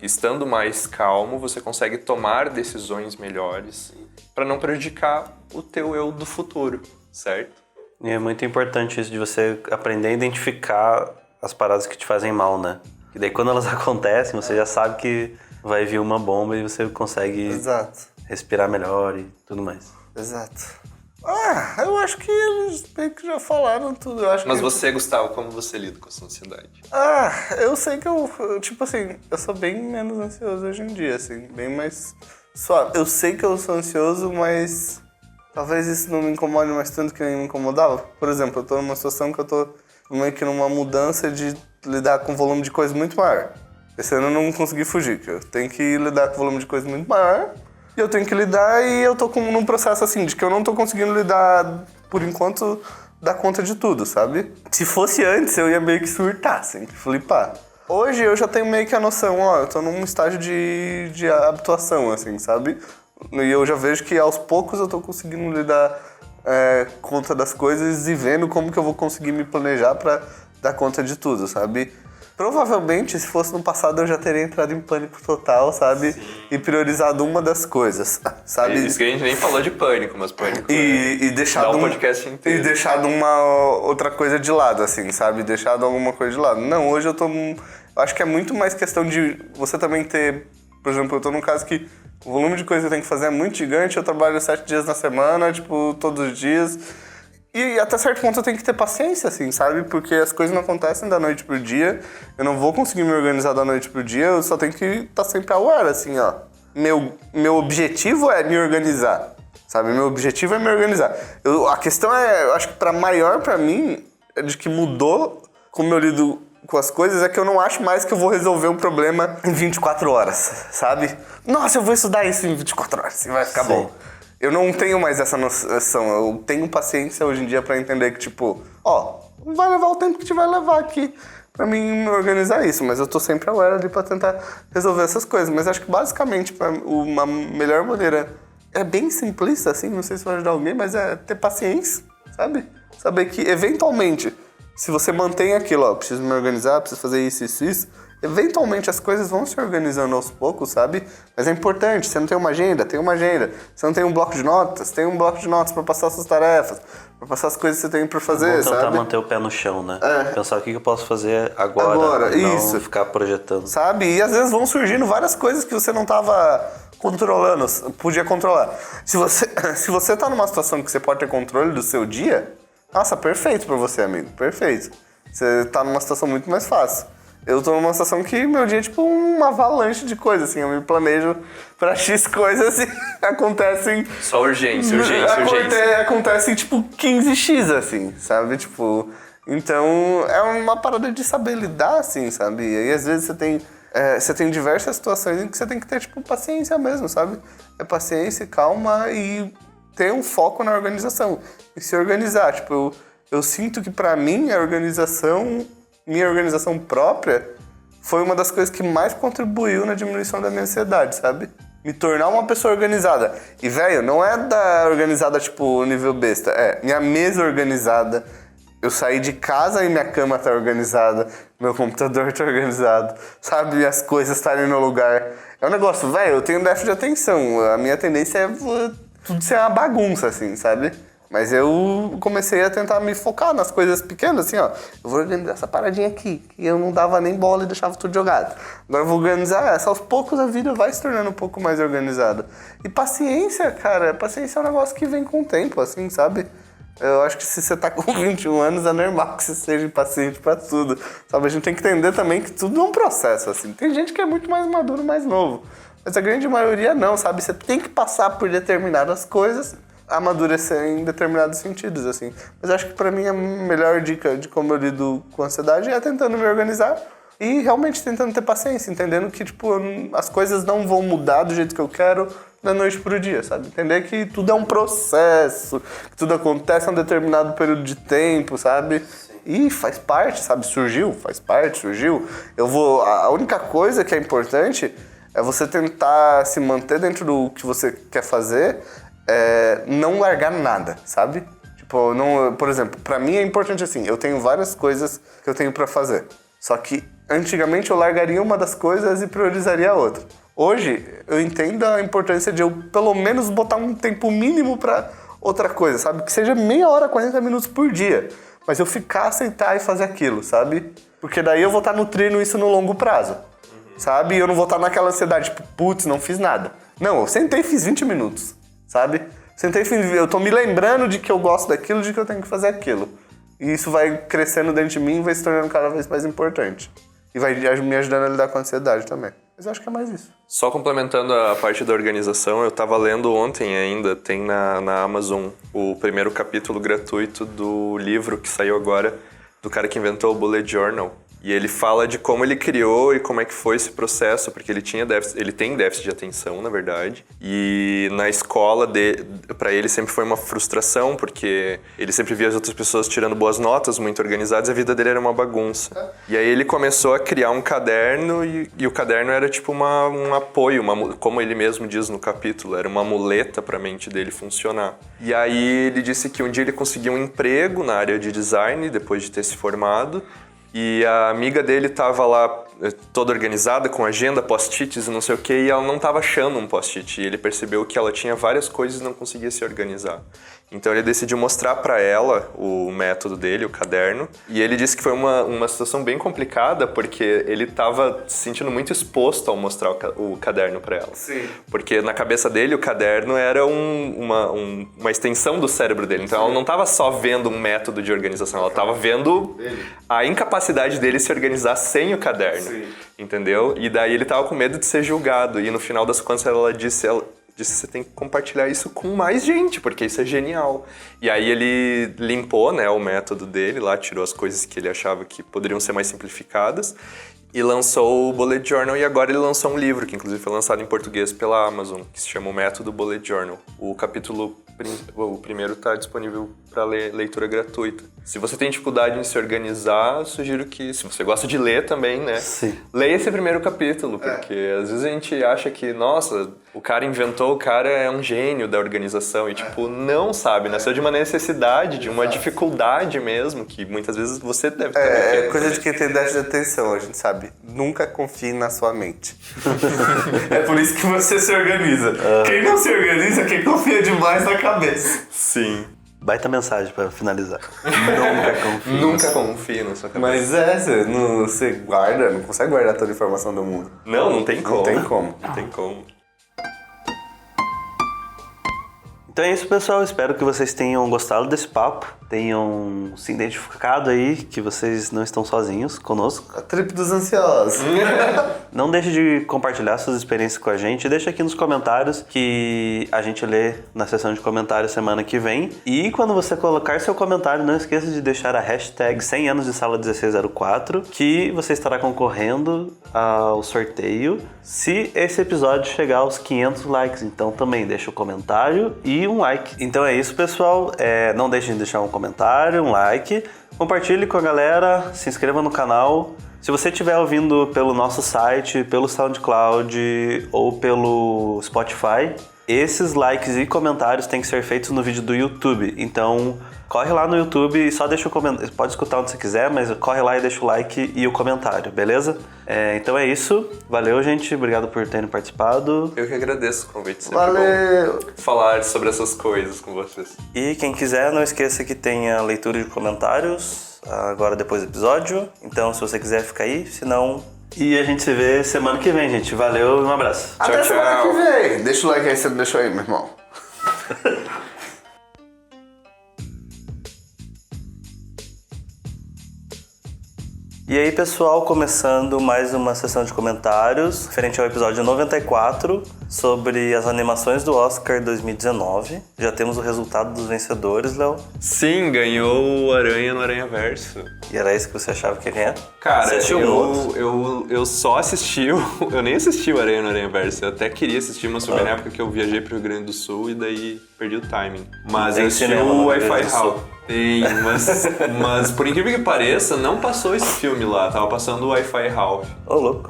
estando mais calmo, você consegue tomar decisões melhores para não prejudicar o teu eu do futuro, certo? E é muito importante isso de você aprender a identificar as paradas que te fazem mal, né? E daí quando elas acontecem, você já sabe que vai vir uma bomba e você consegue respirar melhor e tudo mais. Exato. Eu acho que eles meio que já falaram tudo. Mas você, Gustavo, como você lida com a sua ansiedade? Eu sei que tipo assim, eu sou bem menos ansioso hoje em dia, assim, bem mais suave. Eu sei que eu sou ansioso, mas talvez isso não me incomode mais tanto que nem me incomodava. Por exemplo, eu tô numa situação que eu tô meio que numa mudança de lidar com um volume de coisa muito maior. Esse ano eu não consegui fugir, que eu tenho que lidar com um volume de coisa muito maior. E eu tenho que lidar e eu tô num processo assim, de que eu não tô conseguindo lidar, por enquanto, dar conta de tudo, sabe? Se fosse antes, eu ia meio que surtar, assim, flipar. Hoje eu já tenho meio que a noção, eu tô num estágio de habituação, assim, sabe? E eu já vejo que aos poucos eu tô conseguindo lidar conta das coisas e vendo como que eu vou conseguir me planejar pra dar conta de tudo, sabe? Provavelmente, se fosse no passado, eu já teria entrado em pânico total, sabe? Sim. E priorizado uma das coisas, sabe? Isso que a gente nem falou de pânico, mas pânico e deixado um podcast inteiro. E deixado uma outra coisa de lado, assim, sabe? Deixado alguma coisa de lado. Não, hoje eu tô... Acho que é muito mais questão de você também ter... Por exemplo, eu tô num caso que o volume de coisa que eu tenho que fazer é muito gigante, eu trabalho 7 dias na semana, tipo, todos os dias... E até certo ponto eu tenho que ter paciência, assim, sabe? Porque as coisas não acontecem da noite pro dia. Eu não vou conseguir me organizar da noite pro dia, eu só tenho que estar sempre aware, assim, ó. Meu objetivo é me organizar, sabe? Meu objetivo é me organizar. A questão eu acho que maior pra mim, é de que mudou como eu lido com as coisas, é que eu não acho mais que eu vou resolver um problema em 24 horas, sabe? Nossa, eu vou estudar isso em 24 horas e vai ficar bom. Eu não tenho mais essa noção, eu tenho paciência hoje em dia pra entender que, tipo, vai levar o tempo que te vai levar aqui pra mim me organizar isso, mas eu tô sempre aware ali pra tentar resolver essas coisas. Mas acho que basicamente uma melhor maneira é bem simplista, assim, não sei se vai ajudar alguém, mas é ter paciência, sabe? Saber que, eventualmente, se você mantém aquilo, preciso me organizar, preciso fazer isso, eventualmente as coisas vão se organizando aos poucos, sabe? Mas é importante, você não tem uma agenda, tem uma agenda. Você não tem um bloco de notas, tem um bloco de notas pra passar suas tarefas, pra passar as coisas que você tem pra fazer, sabe? Tentar manter o pé no chão, né? Pensar o que eu posso fazer agora e não ficar projetando. Sabe? E às vezes vão surgindo várias coisas que você não tava controlando, podia controlar. Se você tá numa situação que você pode ter controle do seu dia, nossa, perfeito pra você, amigo, perfeito. Você tá numa situação muito mais fácil. Eu tô numa situação que meu dia é tipo uma avalanche de coisas, assim, eu me planejo pra X coisas e acontecem... Só urgência. Acontecem tipo 15x, assim, sabe? Tipo, então é uma parada de saber lidar, assim, sabe? E às vezes você tem diversas situações em que você tem que ter, tipo, paciência mesmo, sabe? É paciência, calma e ter um foco na organização. E se organizar, tipo, eu sinto que pra mim a minha organização própria foi uma das coisas que mais contribuiu na diminuição da minha ansiedade, sabe? Me tornar uma pessoa organizada. E, velho, não é da organizada, tipo, nível besta. É, minha mesa organizada. Eu saí de casa e minha cama tá organizada. Meu computador tá organizado. Sabe? As coisas estarem no lugar. É um negócio, velho, eu tenho déficit de atenção. A minha tendência é tudo ser uma bagunça, assim, sabe? Mas eu comecei a tentar me focar nas coisas pequenas, assim, ó. Eu vou organizar essa paradinha aqui, que eu não dava nem bola e deixava tudo jogado. Agora eu vou organizar essa. Aos poucos a vida vai se tornando um pouco mais organizada. E paciência, cara. Paciência é um negócio que vem com o tempo, assim, sabe? Eu acho que se você tá com 21 anos, é normal que você seja impaciente pra tudo. Sabe? A gente tem que entender também que tudo é um processo, assim. Tem gente que é muito mais maduro, mais novo. Mas a grande maioria não, sabe? Você tem que passar por determinadas coisas, amadurecer em determinados sentidos, assim. Mas acho que pra mim a melhor dica de como eu lido com ansiedade é tentando me organizar E realmente tentando ter paciência, entendendo que, tipo, as coisas não vão mudar do jeito que eu quero da noite pro dia, sabe? Entender que tudo é um processo, que tudo acontece em um determinado período de tempo, sabe? E faz parte, sabe? Surgiu. A única coisa que é importante é você tentar se manter dentro do que você quer fazer, não largar nada, sabe? Tipo, não, por exemplo, pra mim é importante assim, eu tenho várias coisas que eu tenho pra fazer. Só que antigamente eu largaria uma das coisas e priorizaria a outra. Hoje eu entendo a importância de eu pelo menos botar um tempo mínimo pra outra coisa, sabe? Que seja meia hora, 40 minutos por dia. Mas eu ficar, aceitar e fazer aquilo, sabe? Porque daí eu vou estar nutrindo isso no longo prazo, sabe? E eu não vou estar naquela ansiedade, tipo, putz, não fiz nada. Não, eu sentei e fiz 20 minutos, sabe? Eu tô me lembrando de que eu gosto daquilo, de que eu tenho que fazer aquilo. E isso vai crescendo dentro de mim e vai se tornando cada vez mais importante. E vai me ajudando a lidar com a ansiedade também. Mas eu acho que é mais isso. Só complementando a parte da organização, eu tava lendo ontem ainda, tem na Amazon o primeiro capítulo gratuito do livro que saiu agora, do cara que inventou o Bullet Journal. E ele fala de como ele criou e como é que foi esse processo, porque ele tem déficit de atenção, na verdade. E na escola, para ele sempre foi uma frustração, porque ele sempre via as outras pessoas tirando boas notas, muito organizadas, e a vida dele era uma bagunça. E aí ele começou a criar um caderno, e o caderno era tipo um apoio, como ele mesmo diz no capítulo, era uma muleta para a mente dele funcionar. E aí ele disse que um dia ele conseguiu um emprego na área de design, depois de ter se formado, e a amiga dele estava lá toda organizada, com agenda, post-its e não sei o que, e ela não estava achando um post-it. E ele percebeu que ela tinha várias coisas e não conseguia se organizar. Então ele decidiu mostrar para ela o método dele, o caderno. E ele disse que foi uma situação bem complicada, porque ele estava se sentindo muito exposto ao mostrar o caderno para ela. Sim. Porque na cabeça dele o caderno era uma extensão do cérebro dele. Então ela não estava só vendo um método de organização, ela estava vendo a incapacidade dele se organizar sem o caderno. Sim. Entendeu? E daí ele estava com medo de ser julgado. E no final das contas ela disse você tem que compartilhar isso com mais gente, porque isso é genial. E aí ele limpou, né, o método dele lá, tirou as coisas que ele achava que poderiam ser mais simplificadas e lançou o Bullet Journal. E agora ele lançou um livro, que inclusive foi lançado em português pela Amazon, que se chama O Método Bullet Journal. O primeiro está disponível para leitura gratuita. Se você tem dificuldade em se organizar, sugiro que, se você gosta de ler também, né? Sim. Leia esse primeiro capítulo, porque às vezes a gente acha que, nossa, o cara é um gênio da organização e, tipo, não sabe, nasceu de uma necessidade, de uma dificuldade mesmo, que muitas vezes você deve ter. É coisa de quem tem déficit de atenção, a gente sabe. Nunca confie na sua mente. É por isso que você se organiza. Quem não se organiza, quem confia demais na cabeça. Sim. Baita mensagem pra finalizar. Nunca confie. Nunca confie na sua cabeça. Mas você não consegue guardar toda a informação do mundo. Não tem como. Não tem como. Não tem como. Então é isso, pessoal. Espero que vocês tenham gostado desse papo, tenham se identificado aí, que vocês não estão sozinhos conosco. A trip dos ansiosos. Não deixe de compartilhar suas experiências com a gente. Deixa aqui nos comentários que a gente lê na seção de comentários semana que vem. E quando você colocar seu comentário, não esqueça de deixar a hashtag 100 anos de sala 1604, que você estará concorrendo ao sorteio se esse episódio chegar aos 500 likes. Então também deixa o comentário e um like. Então é isso, pessoal. Não deixem de deixar um comentário, um like. Compartilhe com a galera, se inscreva no canal. Se você estiver ouvindo pelo nosso site, pelo SoundCloud ou pelo Spotify, esses likes e comentários têm que ser feitos no vídeo do YouTube. Então, corre lá no YouTube e só deixa o comentário. Pode escutar onde você quiser, mas corre lá e deixa o like e o comentário, beleza? Então é isso. Valeu, gente. Obrigado por terem participado. Eu que agradeço o convite. Sempre Valeu! bom falar sobre essas coisas com vocês. E quem quiser, não esqueça que tem a leitura de comentários agora depois do episódio. Então, se você quiser, fica aí. Se não... E a gente se vê semana que vem, gente. Valeu e um abraço. Até Tchau, semana tchau. que vem. Deixa o like aí, você não deixou aí, meu irmão. E aí, pessoal, começando mais uma sessão de comentários referente ao episódio 94. sobre as animações do Oscar 2019. Já temos o resultado dos vencedores, Léo. Sim, ganhou o Aranha no Aranhaverso. E era isso que você achava que ia ganhar? Cara, Você assistiu o outro? eu só assisti, eu nem assisti o Aranha no Aranhaverso. Eu até queria assistir, mas foi bem na época que eu viajei pro Rio Grande do Sul e daí perdi o timing. Mas Tem eu assisti cinema o no Rio Grande Wi-Fi do Sul. House. Tem, mas por incrível que pareça, não passou esse filme lá. Tava passando o Wi-Fi House. Ô, louco.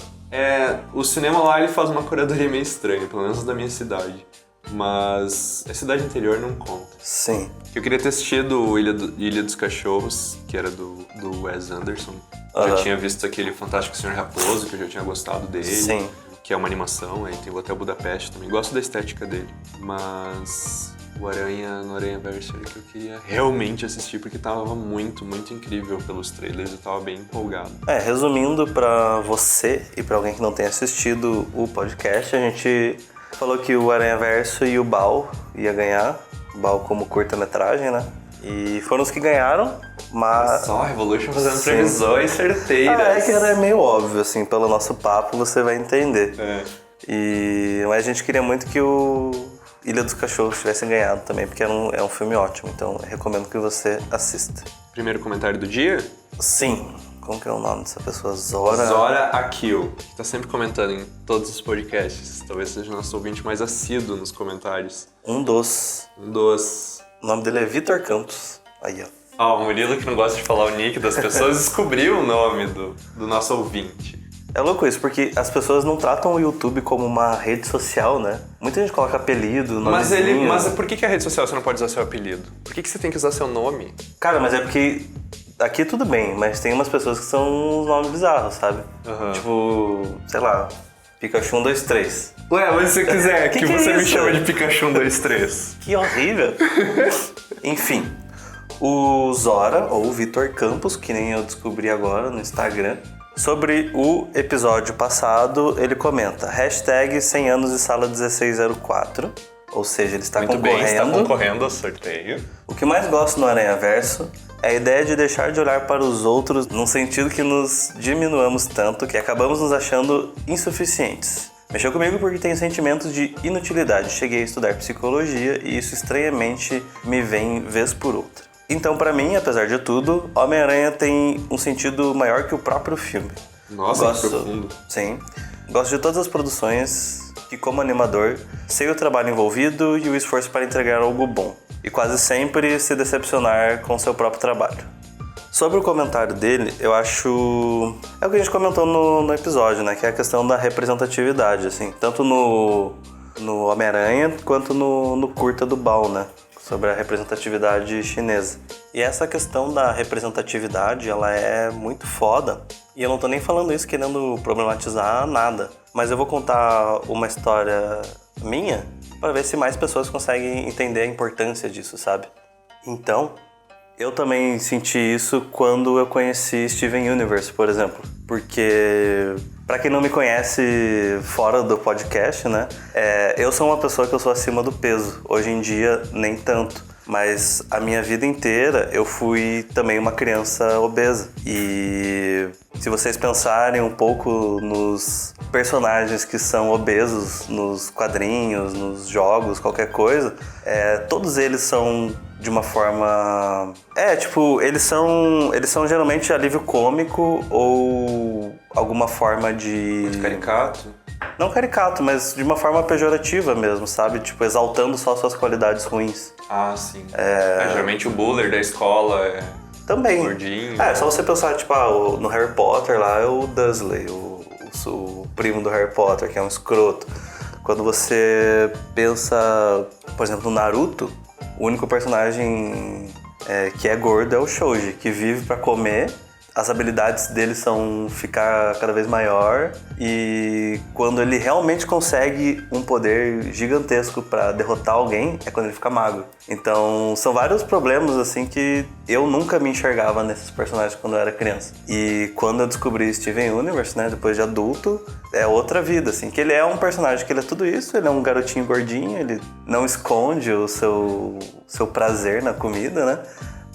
O cinema lá ele faz uma curadoria meio estranha, pelo menos da minha cidade. Mas a cidade interior não conta. Sim. Eu queria ter assistido Ilha dos Cachorros, que era do Wes Anderson. Aham. Já tinha visto aquele Fantástico Senhor Raposo, que eu já tinha gostado dele. Sim. Que é uma animação, aí tem o Hotel Budapeste também. Gosto da estética dele. Mas o Aranha no Aranhaverso era que eu queria realmente assistir, porque tava muito, muito incrível pelos trailers. Eu tava bem empolgado. Resumindo pra você e pra alguém que não tenha assistido o podcast, a gente falou que o Aranhaverso e o Bao ia ganhar. O Bao como curta-metragem, né? E foram os que ganharam, mas... Só a Revolution fazendo Sim. previsões certeiras. É que era meio óbvio, assim, pelo nosso papo você vai entender. Mas a gente queria muito que o Ilha dos Cachorros tivesse ganhado também, porque é um filme ótimo, então eu recomendo que você assista. Primeiro comentário do dia? Sim. Como que é o nome dessa pessoa? Zora... Zora Akil, que tá sempre comentando em todos os podcasts. Talvez seja o nosso ouvinte mais assíduo nos comentários. Um dos... O nome dele é Vitor Campos. Aí, ó. O Murilo, que não gosta de falar o nick das pessoas, descobriu o nome do nosso ouvinte. É louco isso, porque as pessoas não tratam o YouTube como uma rede social, né? Muita gente coloca apelido, nomezinho. Mas por que a rede social você não pode usar seu apelido? Por que você tem que usar seu nome? Cara, mas é porque aqui tudo bem, mas tem umas pessoas que são uns nomes bizarros, sabe? Uhum. Tipo, sei lá, Pikachu 123. Ué, mas se você quiser que Que você é me isso? chame de Pikachu 123. Que horrível! Enfim, o Zora, ou o Vitor Campos, que nem eu descobri agora no Instagram, sobre o episódio passado, ele comenta hashtag 100 anos de sala 1604, ou seja, ele está Muito concorrendo. bem, está concorrendo ao sorteio. O que mais gosto no Aranhaverso é a ideia de deixar de olhar para os outros num sentido que nos diminuamos tanto que acabamos nos achando insuficientes. Mexeu comigo porque tenho sentimentos de inutilidade. Cheguei a estudar psicologia e isso estranhamente me vem vez por outra. Então, pra mim, apesar de tudo, Homem-Aranha tem um sentido maior que o próprio filme. Nossa, que profundo. Sim. Gosto de todas as produções que, como animador, sei o trabalho envolvido e o esforço para entregar algo bom. E quase sempre se decepcionar com seu próprio trabalho. Sobre o comentário dele, eu acho... É o que a gente comentou no episódio, né? Que é a questão da representatividade, assim. Tanto no Homem-Aranha, quanto no curta do Bao, né? Sobre a representatividade chinesa. E essa questão da representatividade, ela é muito foda. E eu não tô nem falando isso querendo problematizar nada. Mas eu vou contar uma história minha para ver se mais pessoas conseguem entender a importância disso, sabe? Então, eu também senti isso quando eu conheci Steven Universe, por exemplo. Porque, pra quem não me conhece fora do podcast, né? Eu sou uma pessoa que eu sou acima do peso. Hoje em dia, nem tanto. Mas a minha vida inteira eu fui também uma criança obesa. E se vocês pensarem um pouco nos personagens que são obesos nos quadrinhos, nos jogos, qualquer coisa, todos eles são de uma forma... eles são geralmente alívio cômico ou alguma forma de... Caricato? Não caricato, mas de uma forma pejorativa mesmo, sabe? Tipo, exaltando só suas qualidades ruins. Ah, sim. Geralmente o buller da escola é Também. gordinho. Só você pensar, tipo, no Harry Potter lá é o Dursley, o primo do Harry Potter, que é um escroto. Quando você pensa, por exemplo, no Naruto, o único personagem que é gordo é o Shoji, que vive pra comer. As habilidades dele são ficar cada vez maior e quando ele realmente consegue um poder gigantesco pra derrotar alguém é quando ele fica magro. Então são vários problemas assim que eu nunca me enxergava nesses personagens quando eu era criança. E quando eu descobri Steven Universe, né, depois de adulto, é outra vida, assim, que ele é um personagem que ele é tudo isso, ele é um garotinho gordinho, ele não esconde o seu prazer na comida, né?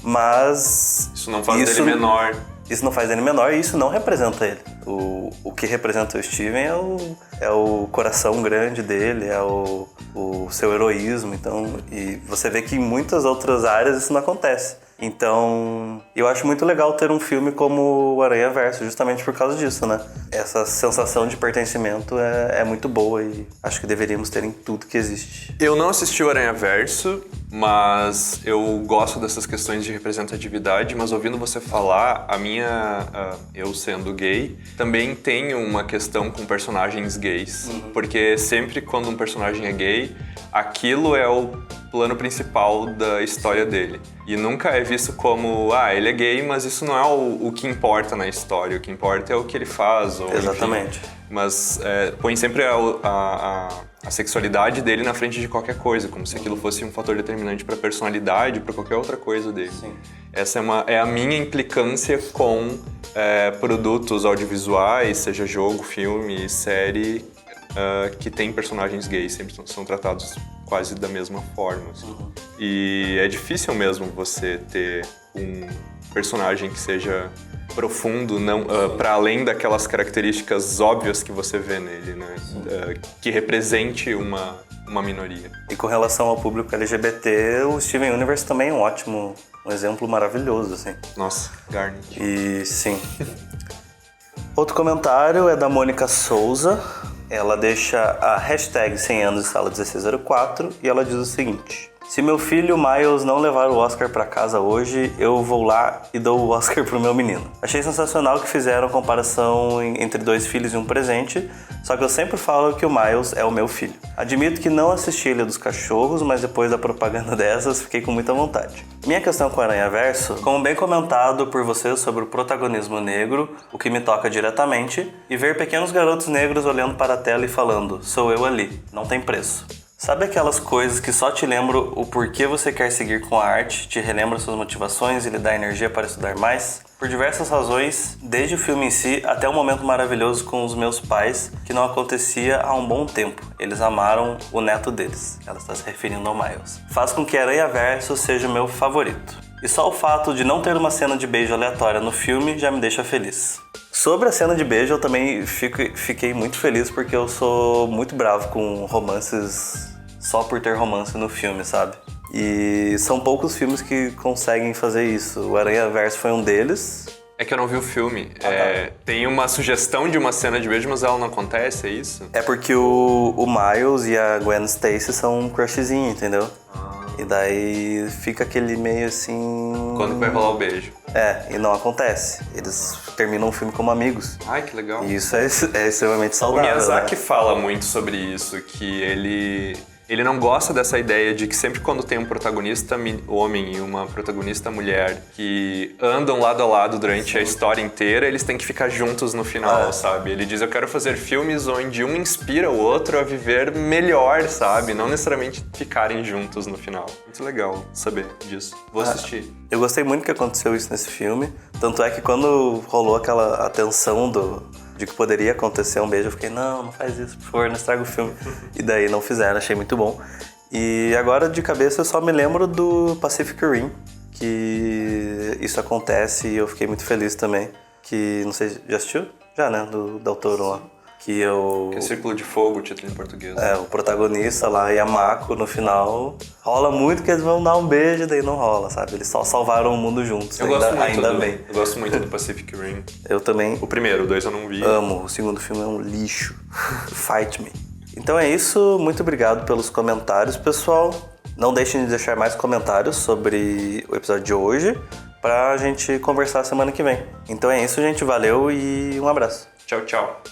Mas... Isso não faz dele menor. Isso não faz ele menor e isso não representa ele. O que representa o Steven é o coração grande dele, é o seu heroísmo. Então, e você vê que em muitas outras áreas isso não acontece. Então, eu acho muito legal ter um filme como o Aranhaverso, justamente por causa disso, né? Essa sensação de pertencimento é muito boa e acho que deveríamos ter em tudo que existe. Eu não assisti o Aranhaverso, mas eu gosto dessas questões de representatividade, mas ouvindo você falar, eu sendo gay, também tenho uma questão com personagens gays, porque sempre quando um personagem é gay, aquilo é o plano principal da história dele. E nunca é visto como, ele é gay, mas isso não é o que importa na história. O que importa é o que ele faz. Ou, exatamente. Enfim. Mas põe sempre a sexualidade dele na frente de qualquer coisa, como se aquilo fosse um fator determinante para a personalidade, para qualquer outra coisa dele. Sim. Essa é a minha implicância com produtos audiovisuais, seja jogo, filme, série, que tem personagens gays, sempre são tratados quase da mesma forma. Assim. E é difícil mesmo você ter um personagem que seja profundo, para além daquelas características óbvias que você vê nele, né? Que represente uma minoria. E com relação ao público LGBT, o Steven Universe também é um exemplo maravilhoso, assim. Nossa, Garnet. E sim. Outro comentário é da Mônica Souza. Ela deixa a hashtag 100 anos de sala 1604 e ela diz o seguinte: se meu filho Miles não levar o Oscar pra casa hoje, eu vou lá e dou o Oscar pro meu menino. Achei sensacional que fizeram comparação entre 2 filhos e um presente, só que eu sempre falo que o Miles é o meu filho. Admito que não assisti Ilha dos Cachorros, mas depois da propaganda dessas, fiquei com muita vontade. Minha questão com o Aranhaverso, como bem comentado por vocês sobre o protagonismo negro, o que me toca diretamente, e ver pequenos garotos negros olhando para a tela e falando, sou eu ali, não tem preço. Sabe aquelas coisas que só te lembram o porquê você quer seguir com a arte, te relembra suas motivações e lhe dá energia para estudar mais? Por diversas razões, desde o filme em si até um momento maravilhoso com os meus pais, que não acontecia há um bom tempo. Eles amaram o neto deles. Ela está se referindo ao Miles. Faz com que Aranhaverso seja o meu favorito. E só o fato de não ter uma cena de beijo aleatória no filme já me deixa feliz. Sobre a cena de beijo, eu também fiquei muito feliz porque eu sou muito bravo com romances só por ter romance no filme, sabe? E são poucos filmes que conseguem fazer isso. O Aranhaverso foi um deles. É que eu não vi o filme. Tem uma sugestão de uma cena de beijo, mas ela não acontece, é isso? É porque o Miles e a Gwen Stacy são um crushzinho, entendeu? E daí fica aquele meio assim... Quando vai rolar o beijo. E não acontece. Eles terminam o filme como amigos. Ai, que legal. E isso é extremamente saudável. O Miyazaki né? fala muito sobre isso, que ele não gosta dessa ideia de que sempre quando tem um protagonista homem e uma protagonista mulher que andam lado a lado durante a história inteira, eles têm que ficar juntos no final, sabe? Ele diz, eu quero fazer filmes onde um inspira o outro a viver melhor, sabe? Não necessariamente ficarem juntos no final. Muito legal saber disso. Vou assistir. Eu gostei muito que aconteceu isso nesse filme. Tanto é que quando rolou aquela atenção de que poderia acontecer um beijo, eu fiquei, não faz isso, por favor, não estraga o filme. E daí não fizeram, achei muito bom. E agora, de cabeça, eu só me lembro do Pacific Rim, que isso acontece e eu fiquei muito feliz também. Que, não sei, já assistiu? Já, né? Do Del Toro lá. Que é Círculo de Fogo, o título em português. O protagonista lá, Yamako, no final, rola muito que eles vão dar um beijo e daí não rola, sabe? Eles só salvaram o mundo juntos, ainda bem. Eu gosto muito do Pacific Rim. Eu também. O primeiro, o 2 eu não vi. Amo, o segundo filme é um lixo. Fight me. Então é isso, muito obrigado pelos comentários, pessoal. Não deixem de deixar mais comentários sobre o episódio de hoje pra gente conversar semana que vem. Então é isso, gente, valeu e um abraço. Tchau, tchau.